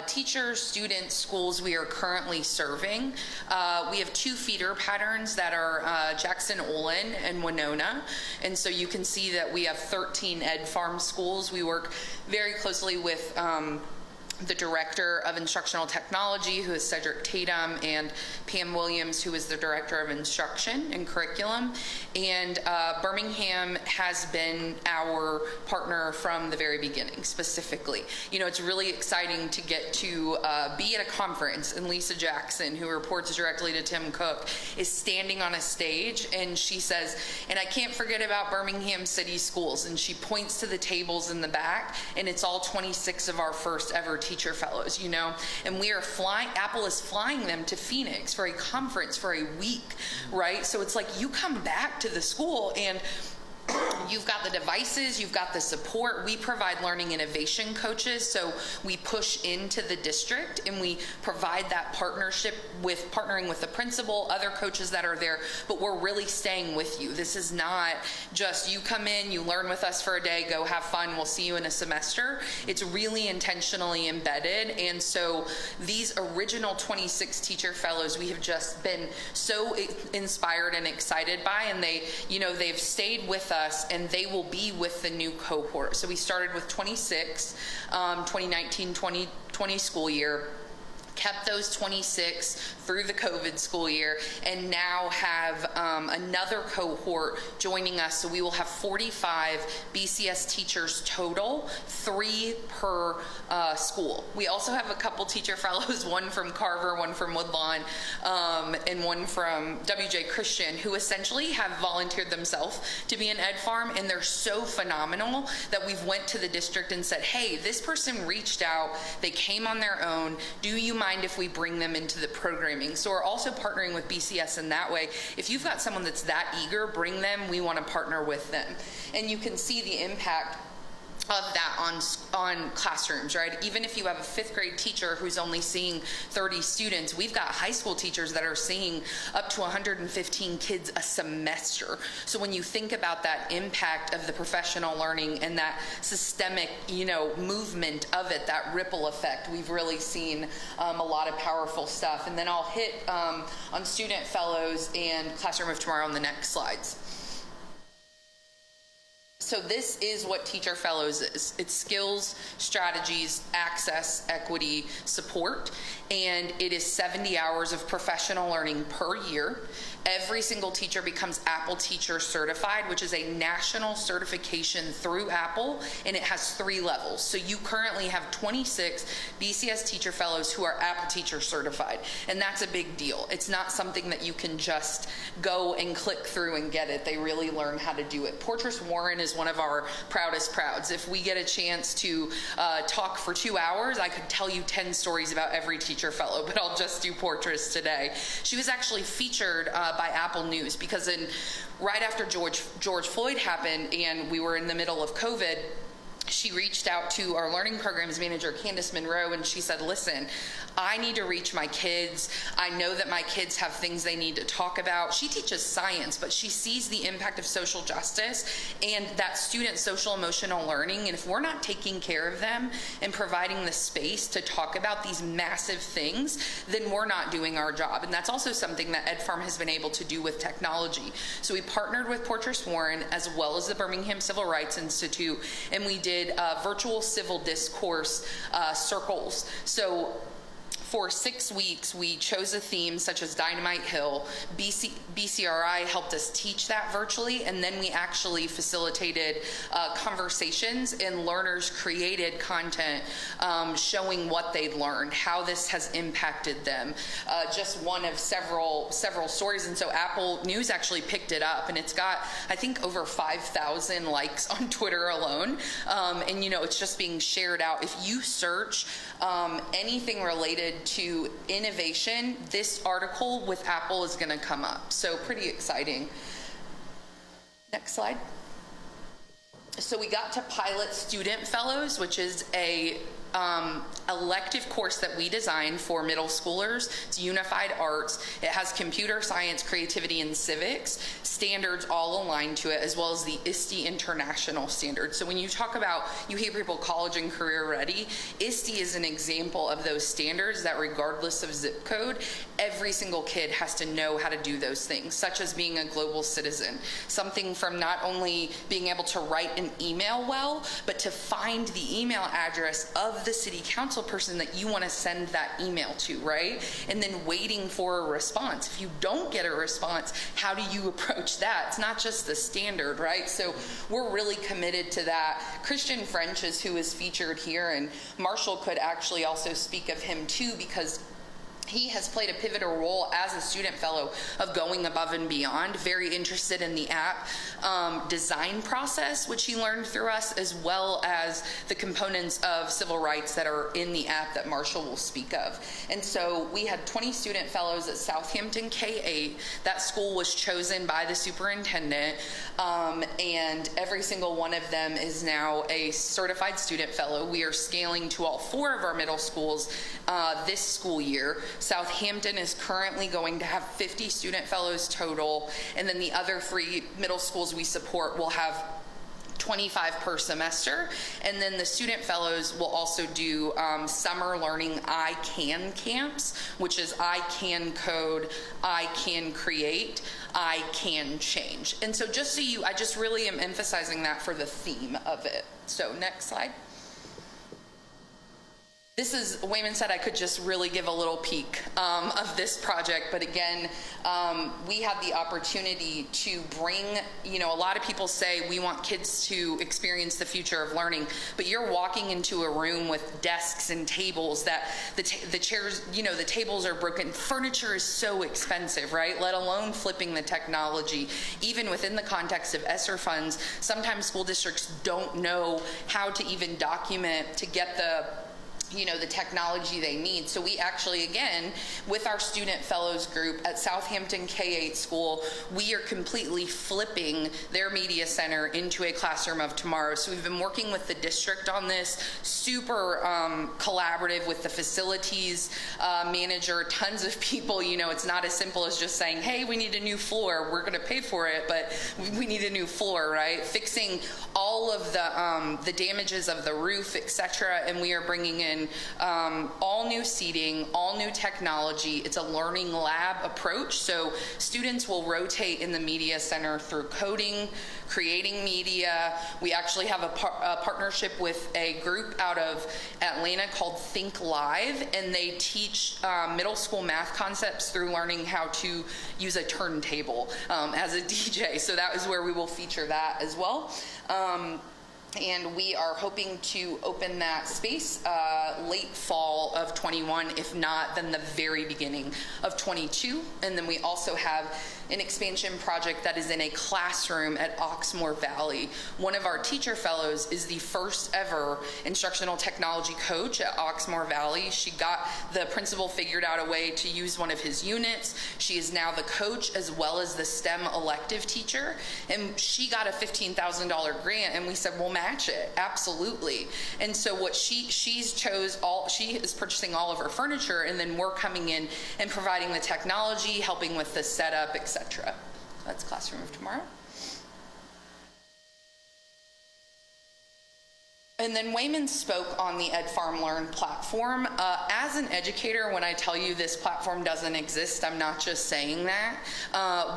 teachers, students, schools we are currently serving. We have 2 feeder patterns that are Jackson Olin and Winona. And so you can see that we have 13 EdFarm schools. We work very closely with the Director of Instructional Technology, who is Cedric Tatum, and Pam Williams, who is the Director of Instruction and Curriculum. And Birmingham has been our partner from the very beginning, specifically. It's really exciting to get to be at a conference, and Lisa Jackson, who reports directly to Tim Cook, is standing on a stage, and she says, and I can't forget about Birmingham City Schools, and she points to the tables in the back, and it's all 26 of our first ever teacher fellows, and we are Apple is flying them to Phoenix for a conference for a week, right? So it's like you come back to the school and you've got the devices, you've got the support. We provide learning innovation coaches, so we push into the district and we provide that partnership with partnering with the principal, other coaches that are there, but we're really staying with you. This is not just you come in, you learn with us for a day, go have fun, we'll see you in a semester. It's really intentionally embedded. And so these original 26 teacher fellows, we have just been so inspired and excited by, and they've stayed with us, and they will be with the new cohort. So we started with 26, 2019-2020 school year, kept those 26 through the COVID school year, and now have another cohort joining us. So we will have 45 BCS teachers total, 3 per school. We also have a couple teacher fellows, one from Carver, one from Woodlawn, and one from WJ Christian, who essentially have volunteered themselves to be an EdFarm, and they're so phenomenal that we've went to the district and said, hey, this person reached out, they came on their own, do you mind if we bring them into the programming? So we're also partnering with BCS in that way. If you've got someone that's that eager, bring them. We want to partner with them. And you can see the impact of that on classrooms, right? Even if you have a 5th grade teacher who's only seeing 30 students, we've got high school teachers that are seeing up to 115 kids a semester. So when you think about that impact of the professional learning and that systemic, movement of it, that ripple effect, we've really seen a lot of powerful stuff. And then I'll hit on student fellows and Classroom of Tomorrow on the next slides. So this is what Teacher Fellows is. It's skills, strategies, access, equity, support, and it is 70 hours of professional learning per year. Every single teacher becomes Apple Teacher Certified, which is a national certification through Apple, and it has 3 levels. So you currently have 26 BCS Teacher Fellows who are Apple Teacher Certified, and that's a big deal. It's not something that you can just go and click through and get it. They really learn how to do it. Portress Warren is one of our proudest prouds. If we get a chance to talk for 2 hours, I could tell you 10 stories about every Teacher Fellow, but I'll just do Portress today. She was actually featured by Apple News because right after George Floyd happened and we were in the middle of COVID, she reached out to our learning programs manager, Candace Monroe, and she said, listen, I need to reach my kids. I know that my kids have things they need to talk about. She teaches science, but she sees the impact of social justice and that student social emotional learning. And if we're not taking care of them and providing the space to talk about these massive things, then we're not doing our job. And that's also something that EdFarm has been able to do with technology. So we partnered with Portress Warren as well as the Birmingham Civil Rights Institute, and we did virtual civil discourse circles. So for 6 weeks, we chose a theme such as Dynamite Hill. BCRI helped us teach that virtually, and then we actually facilitated conversations, and learners created content showing what they'd learned, how this has impacted them. Just one of several stories, and so Apple News actually picked it up, and it's got, I think, over 5,000 likes on Twitter alone, and it's just being shared out. If you search anything related to innovation, this article with Apple is going to come up. So pretty exciting. Next slide. So we got to pilot Student Fellows, which is a elective course that we designed for middle schoolers. It's unified arts. It has computer science, creativity, and civics standards all aligned to it, as well as the ISTE international standards. So when you talk about, you hear people college and career ready, ISTE is an example of those standards that regardless of zip code, every single kid has to know how to do those things, such as being a global citizen. Something from not only being able to write an email well, but to find the email address of the city council person that you want to send that email to, right? And then waiting for a response. If you don't get a response, how do you approach that? It's not just the standard, right? So we're really committed to that. Christian French is who is featured here, and Marshall could actually also speak of him too, because he has played a pivotal role as a student fellow of going above and beyond, very interested in the app design process, which he learned through us, as well as the components of civil rights that are in the app that Marshall will speak of. And so we had 20 student fellows at Southampton K-8. That school was chosen by the superintendent, and every single one of them is now a certified student fellow. We are scaling to all 4 of our middle schools this school year. Southampton is currently going to have 50 student fellows total, and then the other 3 middle schools we support will have 25 per semester. And then the student fellows will also do summer learning I Can camps, which is I can code, I can create, I can change. And so just so I just really am emphasizing that for the theme of it. So next slide. This is, Wayman said I could just really give a little peek of this project, but again, we had the opportunity to bring, a lot of people say we want kids to experience the future of learning, but you're walking into a room with desks and tables that the chairs, the tables are broken. Furniture is so expensive, right? Let alone flipping the technology. Even within the context of ESSER funds, sometimes school districts don't know how to even document to get the the technology they need. So we actually, again, with our student fellows group at Southampton K-8 school, we are completely flipping their media center into a classroom of tomorrow. So we've been working with the district on this, super collaborative with the facilities manager, tons of people. It's not as simple as just saying, hey, we need a new floor, we're going to pay for it, but we need a new floor, right? Fixing all of the damages of the roof, etc. And we are bringing in all new seating, all new technology. It's a learning lab approach. So students will rotate in the media center through coding, creating media. We actually have a partnership with a group out of Atlanta called Think Live, and they teach middle school math concepts through learning how to use a turntable as a DJ. So that is where we will feature that as well. And we are hoping to open that space late fall of 21, if not, then the very beginning of 22. And then we also have an expansion project that is in a classroom at Oxmoor Valley. One of our teacher fellows is the first ever instructional technology coach at Oxmoor Valley. She got the principal figured out a way to use one of his units. She is now the coach as well as the STEM elective teacher. And she got a $15,000 grant, and we said, we'll match it, absolutely. And so what she is purchasing all of her furniture, and then we're coming in and providing the technology, helping with the setup, etc. That's Classroom of Tomorrow. And then Wayman spoke on the Ed Farm Learn platform. As an educator, when I tell you this platform doesn't exist, I'm not just saying that.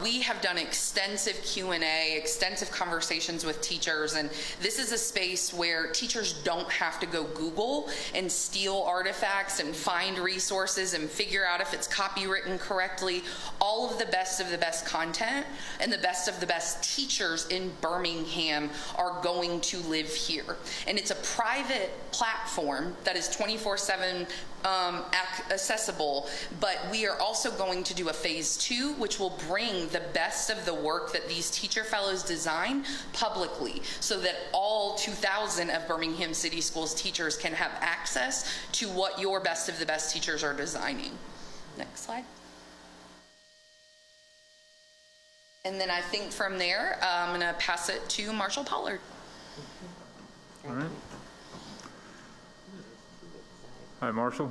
We have done extensive Q&A, extensive conversations with teachers, and this is a space where teachers don't have to go Google and steal artifacts and find resources and figure out if it's copywritten correctly. All of the best content and the best teachers in Birmingham are going to live here. And it's a private platform that is 24/7 accessible, but we are also going to do a phase 2, which will bring the best of the work that these teacher fellows design publicly, so that all 2,000 of Birmingham City Schools teachers can have access to what your best of the best teachers are designing. Next slide. And then I think from there, I'm going to pass it to Marshall Pollard. All right. Hi, Marshall.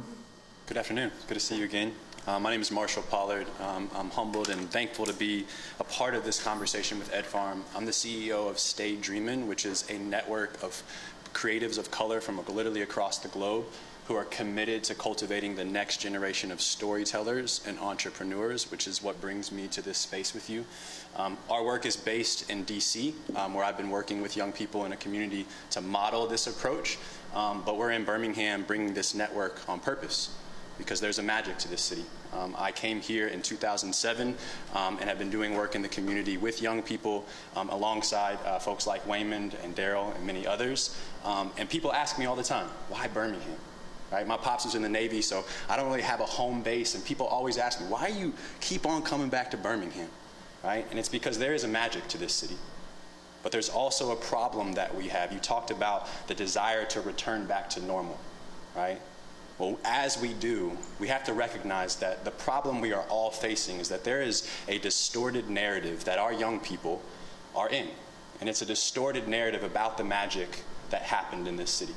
Good afternoon. Good to see you again. My name is Marshall Pollard. I'm humbled and thankful to be a part of this conversation with Ed Farm. I'm the CEO of Stay Dreamin', which is a network of creatives of color from literally across the globe who are committed to cultivating the next generation of storytellers and entrepreneurs, which is what brings me to this space with you. Our work is based in DC, where I've been working with young people in a community to model this approach, but we're in Birmingham bringing this network on purpose because there's a magic to this city. I came here in 2007 and have been doing work in the community with young people alongside folks like Wayman and Daryl and many others. And people ask me all the time, why Birmingham? Right? My pops was in the Navy, so I don't really have a home base, and people always ask me, why you keep on coming back to Birmingham? Right? And it's because there is a magic to this city. But there's also a problem that we have. You talked about the desire to return back to normal, right? Well, as we do, we have to recognize that the problem we are all facing is that there is a distorted narrative that our young people are in. And it's a distorted narrative about the magic that happened in this city.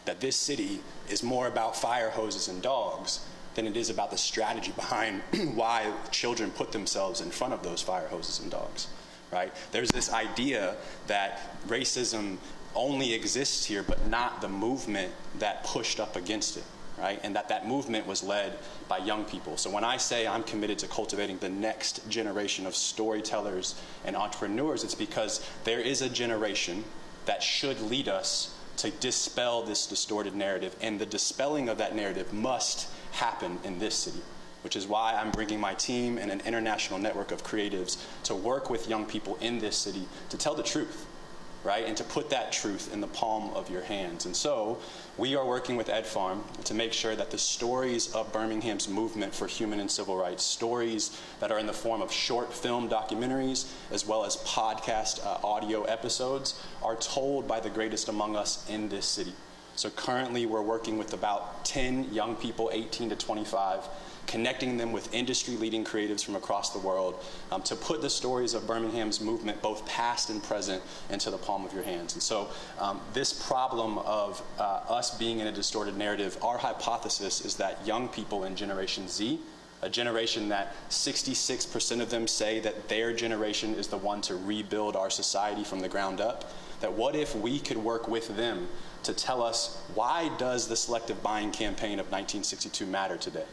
That this city is more about fire hoses and dogs than it is about the strategy behind why children put themselves in front of those fire hoses and dogs, right? There's this idea that racism only exists here, but not the movement that pushed up against it, right? And that movement was led by young people. So when I say I'm committed to cultivating the next generation of storytellers and entrepreneurs, it's because there is a generation that should lead us to dispel this distorted narrative, and the dispelling of that narrative must happen in this city, which is why I'm bringing my team and an international network of creatives to work with young people in this city to tell the truth, right? And to put that truth in the palm of your hands. And so we are working with Ed Farm to make sure that the stories of Birmingham's movement for human and civil rights, stories that are in the form of short film documentaries, as well as podcast audio episodes, are told by the greatest among us in this city. So currently we're working with about 10 young people, 18 to 25, connecting them with industry-leading creatives from across the world to put the stories of Birmingham's movement, both past and present, into the palm of your hands. And so this problem of us being in a distorted narrative, our hypothesis is that young people in Generation Z, a generation that 66% of them say that their generation is the one to rebuild our society from the ground up, that what if we could work with them to tell us, why does the selective buying campaign of 1962 matter today?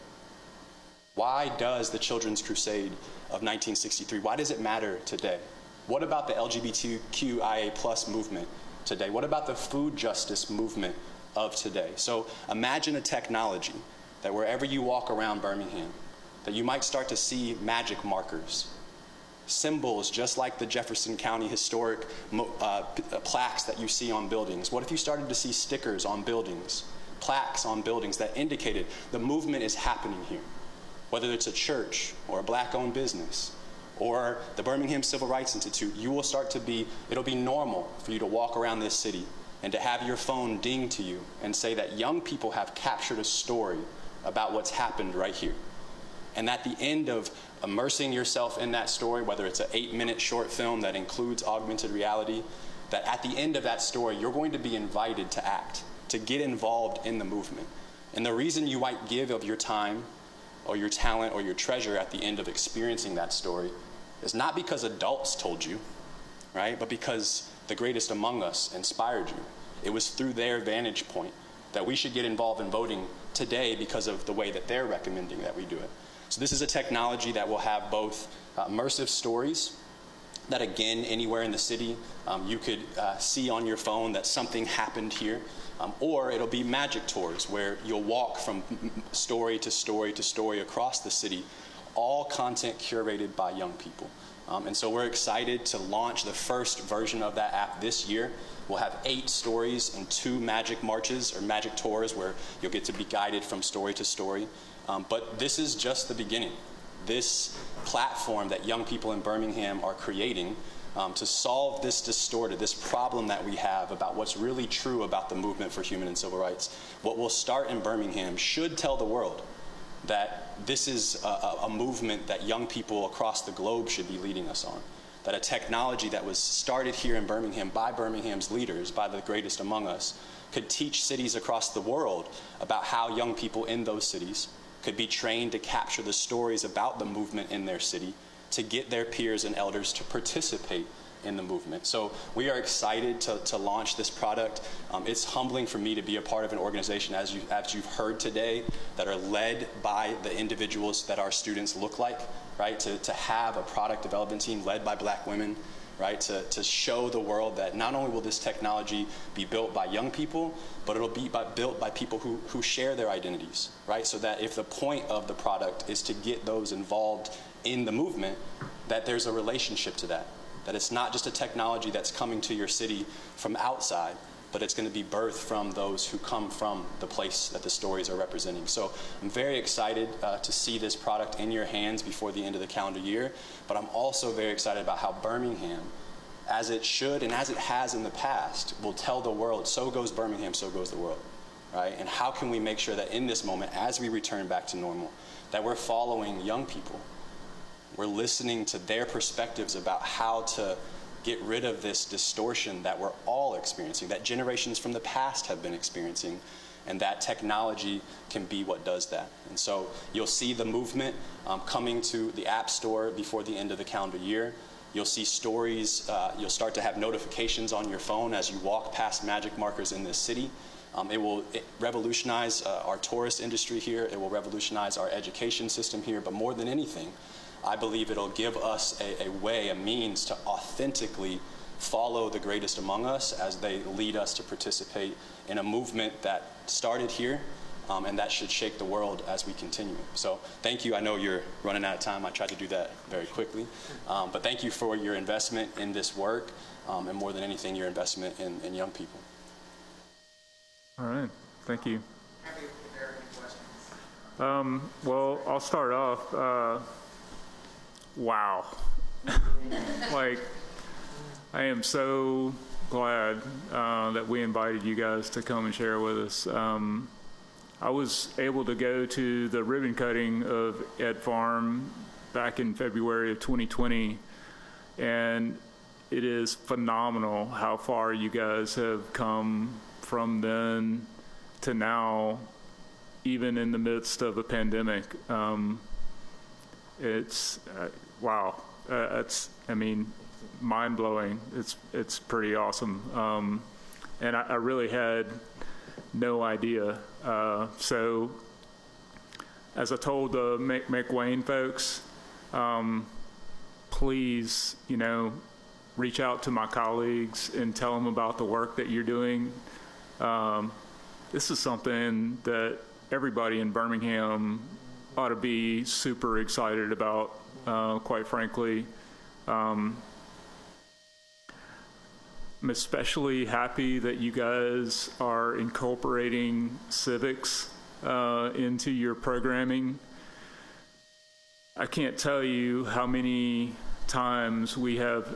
Why does the Children's Crusade of 1963, why does it matter today? What about the LGBTQIA+ movement today? What about the food justice movement of today? So imagine a technology that wherever you walk around Birmingham, that you might start to see magic markers, symbols just like the Jefferson County historic plaques that you see on buildings. What if you started to see stickers on buildings, plaques on buildings that indicated the movement is happening here? Whether it's a church or a black-owned business or the Birmingham Civil Rights Institute, it'll be normal for you to walk around this city and to have your phone ding to you and say that young people have captured a story about what's happened right here. And at the end of immersing yourself in that story, whether it's an 8-minute short film that includes augmented reality, that at the end of that story, you're going to be invited to act, to get involved in the movement. And the reason you might give of your time or your talent or your treasure at the end of experiencing that story is not because adults told you, right? But because the greatest among us inspired you. It was through their vantage point that we should get involved in voting today because of the way that they're recommending that we do it. So this is a technology that will have both immersive stories that, again, anywhere in the city, you could see on your phone that something happened here. Or it'll be magic tours where you'll walk from story to story to story across the city, all content curated by young people. And so we're excited to launch the first version of that app this year. We'll have 8 stories and 2 magic marches or magic tours where you'll get to be guided from story to story. But this is just the beginning. This platform that young people in Birmingham are creating to solve this problem that we have about what's really true about the movement for human and civil rights. What will start in Birmingham should tell the world that this is a movement that young people across the globe should be leading us on. That a technology that was started here in Birmingham by Birmingham's leaders, by the greatest among us, could teach cities across the world about how young people in those cities could be trained to capture the stories about the movement in their city, to get their peers and elders to participate in the movement. So we are excited to launch this product. It's humbling for me to be a part of an organization, as you've heard today, that are led by the individuals that our students look like, right? To have a product development team led by black women, right? To show the world that not only will this technology be built by young people, but it'll be built by people who share their identities, right? So that if the point of the product is to get those involved in the movement, that there's a relationship to that. That it's not just a technology that's coming to your city from outside, but it's going to be birthed from those who come from the place that the stories are representing. So I'm very excited to see this product in your hands before the end of the calendar year, but I'm also very excited about how Birmingham, as it should and as it has in the past, will tell the world, so goes Birmingham, so goes the world, right? And how can we make sure that in this moment, as we return back to normal, that we're following young people, we're listening to their perspectives about how to get rid of this distortion that we're all experiencing, that generations from the past have been experiencing, and that technology can be what does that. And so you'll see the movement coming to the App Store before the end of the calendar year. You'll see stories, you'll start to have notifications on your phone as you walk past magic markers in this city. It will revolutionize our tourist industry here. It will revolutionize our education system here, but more than anything, I believe it'll give us a means to authentically follow the greatest among us as they lead us to participate in a movement that started here and that should shake the world as we continue. So thank you. I know you're running out of time. I tried to do that very quickly. But thank you for your investment in this work and more than anything, your investment in young people. All right. Thank you. Happy if there are any questions. Well, I'll start off. Wow. Like, I am so glad that we invited you guys to come and share with us. I was able to go to the ribbon cutting of Ed Farm back in February of 2020, and it is phenomenal how far you guys have come from then to now, even in the midst of a pandemic. It's wow. It's, I mean, mind-blowing. It's pretty awesome. And I really had no idea. So as I told the McWayne folks, please, reach out to my colleagues and tell them about the work that you're doing. This is something that everybody in Birmingham ought to be super excited about, quite frankly. I'm especially happy that you guys are incorporating civics into your programming. I can't tell you how many times we have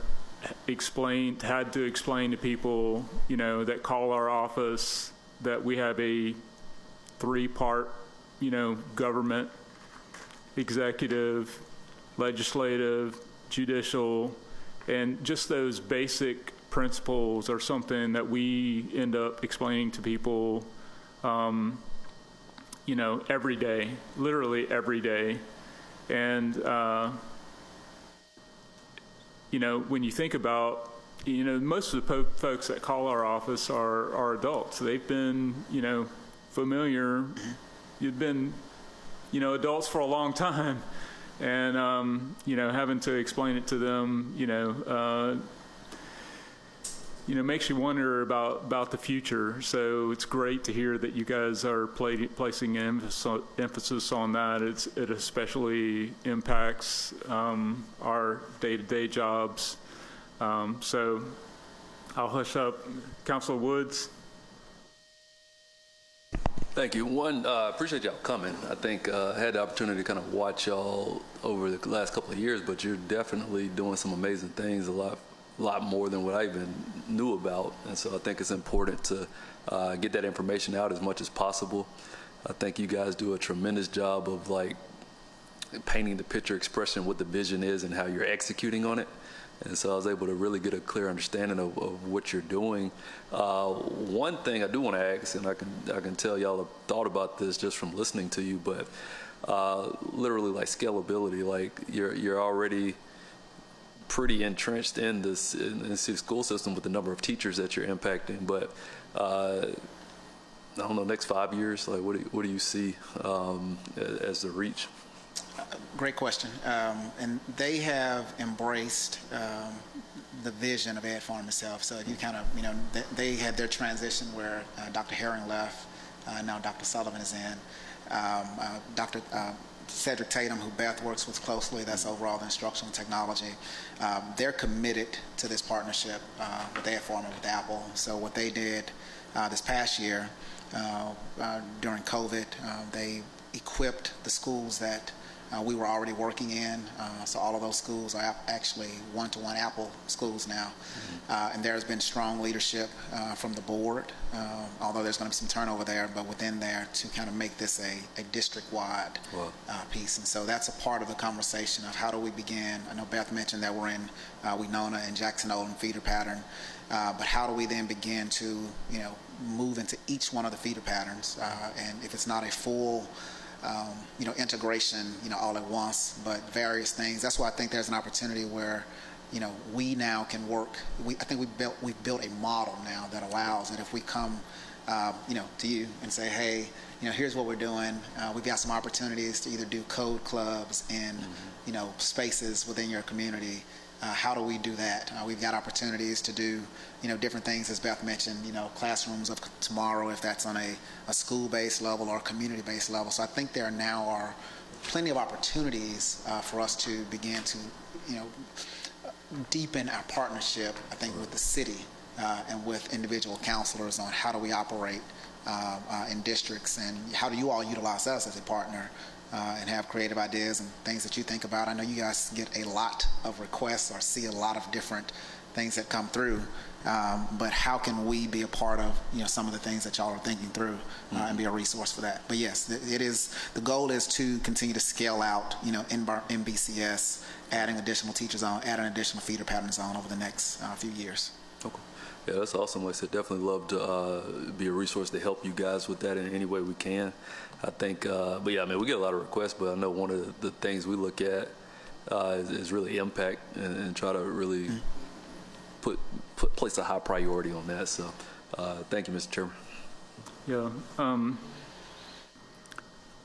had to explain to people, that call our office that we have a 3-part, government, executive, legislative, judicial, and just those basic principles are something that we end up explaining to people, every day, literally every day. And, when you think about, most of the folks that call our office are adults. They've been, familiar. You've been, adults for a long time. And, having to explain it to them, makes you wonder about the future. So it's great to hear that you guys are placing emphasis on that. It especially impacts our day-to-day jobs. So I'll hush up. Councilor Woods. Thank you. Appreciate y'all coming. I think I had the opportunity to kind of watch y'all over the last couple of years, but you're definitely doing some amazing things, a lot more than what I even knew about. And so I think it's important to get that information out as much as possible. I think you guys do a tremendous job of painting the picture, expressing what the vision is and how you're executing on it. And so I was able to really get a clear understanding of what you're doing. One thing I do want to ask, and I can tell y'all have thought about this just from listening to you, but literally scalability, you're already pretty entrenched in the school system with the number of teachers that you're impacting. But I don't know, next 5 years, what do you see as the reach? Great question. And they have embraced the vision of Ed Farm itself. So you kind of, they had their transition where Dr. Herring left, now Dr. Sullivan is in. Dr. Cedric Tatum, who Beth works with closely, that's overall the instructional technology. They're committed to this partnership with Ed Farm and with Apple. So what they did this past year during COVID, they equipped the schools that we were already working in. So all of those schools are actually one-to-one Apple schools now. And there's been strong leadership from the board, although there's going to be some turnover there, but within there to kind of make this a district-wide piece. And so that's a part of the conversation of how do we begin. I know Beth mentioned that we're in Winona and Jackson Oldham feeder pattern, but how do we then begin to, move into each one of the feeder patterns? And if it's not a full integration, all at once, but various things. That's why I think there's an opportunity where, we now can work. I think we've built a model now that allows that if we come, to you and say, hey, here's what we're doing. We've got some opportunities to either do code clubs in, spaces within your community. How do we do that? We've got opportunities to do, different things, as Beth mentioned, classrooms of tomorrow, if that's on a school-based level or a community-based level. So I think there now are plenty of opportunities for us to begin to, deepen our partnership, I think, with the city and with individual counselors on how do we operate in districts and how do you all utilize us as a partner and have creative ideas and things that you think about. I know you guys get a lot of requests or see a lot of different things that come through. But how can we be a part of, some of the things that y'all are thinking through and be a resource for that? But yes, the goal is to continue to scale out, in BCS, adding additional teachers on, adding additional feeder patterns on over the next few years. Okay. Yeah, that's awesome. Like I said, definitely love to be a resource to help you guys with that in any way we can. I think, but yeah, I mean, we get a lot of requests, but I know one of the things we look at is really impact and try to really place a high priority on that. So thank you, Mr. Chairman. Yeah.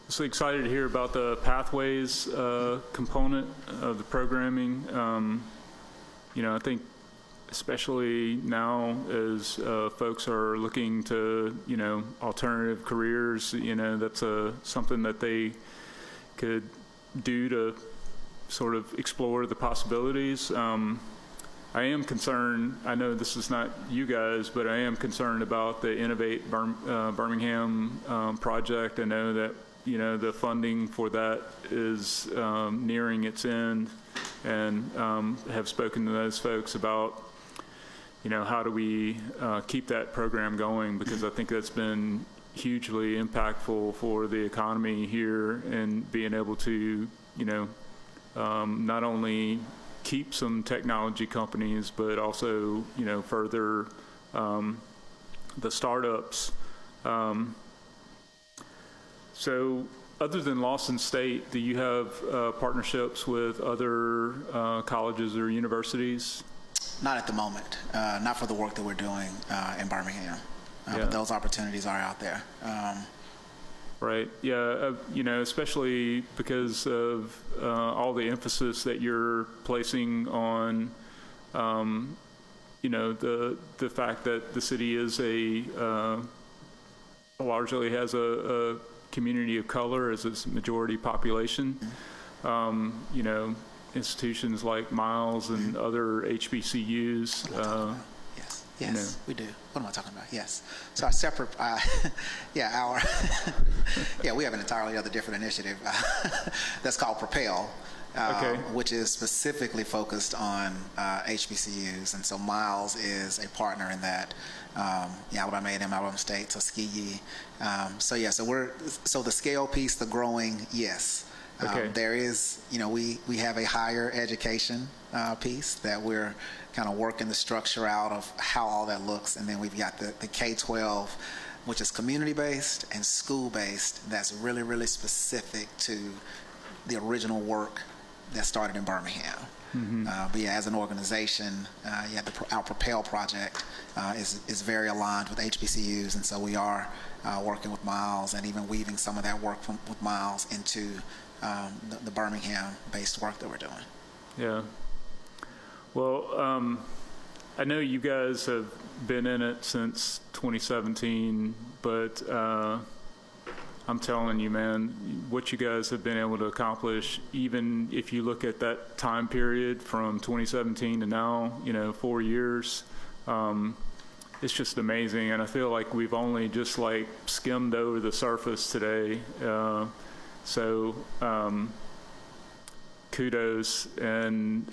So excited to hear about the Pathways component of the programming. I think especially now as folks are looking to, alternative careers, that's something that they could do to sort of explore the possibilities. I am concerned, I know this is not you guys, but I am concerned about the Innovate Birmingham project. I know that, the funding for that is nearing its end, and have spoken to those folks about, how do we keep that program going, because I think that's been hugely impactful for the economy here, and being able to, not only keep some technology companies, but also, further the startups. So other than Lawson State, do you have partnerships with other colleges or universities? Not at the moment, not for the work that we're doing in Birmingham, Yeah. but those opportunities are out there. Right. Yeah. Especially because of all the emphasis that you're placing on, the fact that the city is largely has a community of color as its majority population. Institutions like Miles and other HBCUs. Yes, we do. What am I talking about? Yes. So our separate, we have an entirely other different initiative that's called Propel, which is specifically focused on HBCUs. And so Miles is a partner in that. Alabama A&M, Alabama State, Tuskegee. So the scale piece, the growing, yes. There is, we have a higher education piece that we're kind of working the structure out of how all that looks. And then we've got the K-12, which is community-based and school-based, that's really, really specific to the original work that started in Birmingham. But yeah, as an organization, our Propel project is very aligned with HBCUs, and so we are working with Miles and even weaving some of that work with Miles into the Birmingham-based work that we're doing. Yeah. Well, I know you guys have been in it since 2017, but I'm telling you, man, what you guys have been able to accomplish, even if you look at that time period from 2017 to now, 4 years, it's just amazing. And I feel like we've only just skimmed over the surface today. So kudos, and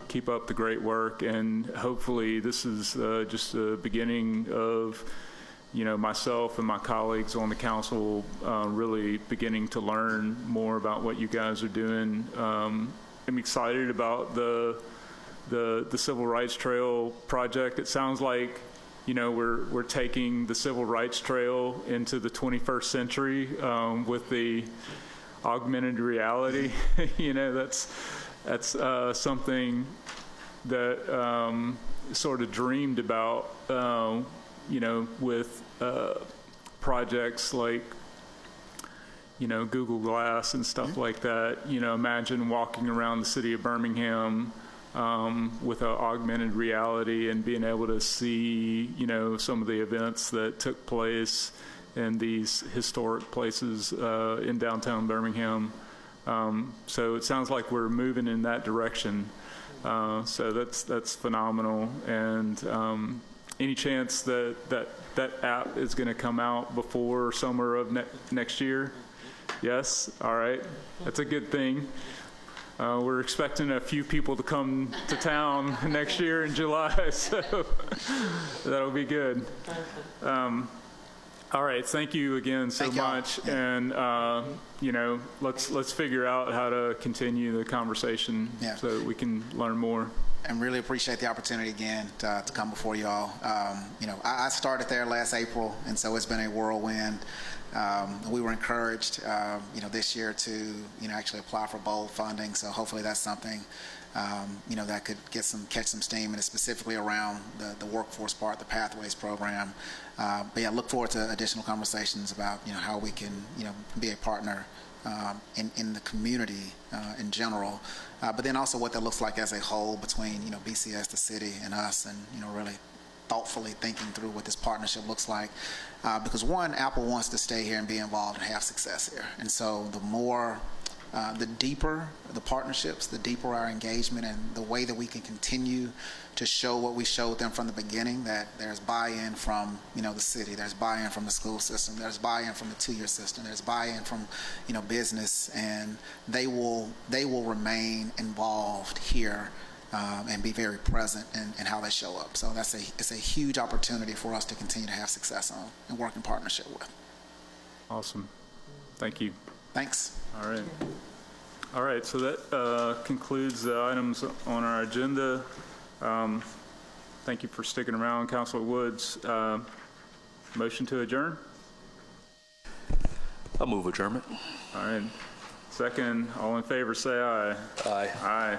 keep up the great work. And hopefully this is just the beginning of, myself and my colleagues on the council really beginning to learn more about what you guys are doing. I'm excited about the Civil Rights Trail project. It sounds like, we're taking the Civil Rights Trail into the 21st century with the augmented reality. That's something that sort of dreamed about, with projects like, Google Glass and stuff like that. Imagine walking around the city of Birmingham with an augmented reality and being able to see, some of the events that took place in these historic places in downtown Birmingham. So it sounds like we're moving in that direction. So that's phenomenal. And any chance that app is going to come out before summer of next year? Yes? All right. That's a good thing. We're expecting a few people to come to town next year in July, so that'll be good. All right, thank you again so Thank y'all. much, and let's figure out how to continue the conversation Yeah. so that we can learn more. And really appreciate the opportunity again to come before you all. I started there last April, and so it's been a whirlwind. We were encouraged, this year to, actually apply for BOLD funding. So hopefully that's something, that could catch some steam, and it's specifically around the workforce part, the Pathways program. But yeah, look forward to additional conversations about, how we can, be a partner in the community in general, but then also what that looks like as a whole between, BCS, the city, and us, and, really thoughtfully thinking through what this partnership looks like. Because one, Apple wants to stay here and be involved and have success here. And so the deeper the partnerships, the deeper our engagement, and the way that we can continue to show what we showed them from the beginning, that there's buy-in from, the city, there's buy-in from the school system, there's buy-in from the two-year system, there's buy-in from, business, and they will remain involved here and be very present in how they show up. So it's a huge opportunity for us to continue to have success on and work in partnership with. Awesome. Thank you. Thanks. All right, so that concludes the items on our agenda. Thank you for sticking around, Councilor Woods. Motion to adjourn? I move adjournment. All right. Second, all in favor, say aye. Aye. Aye.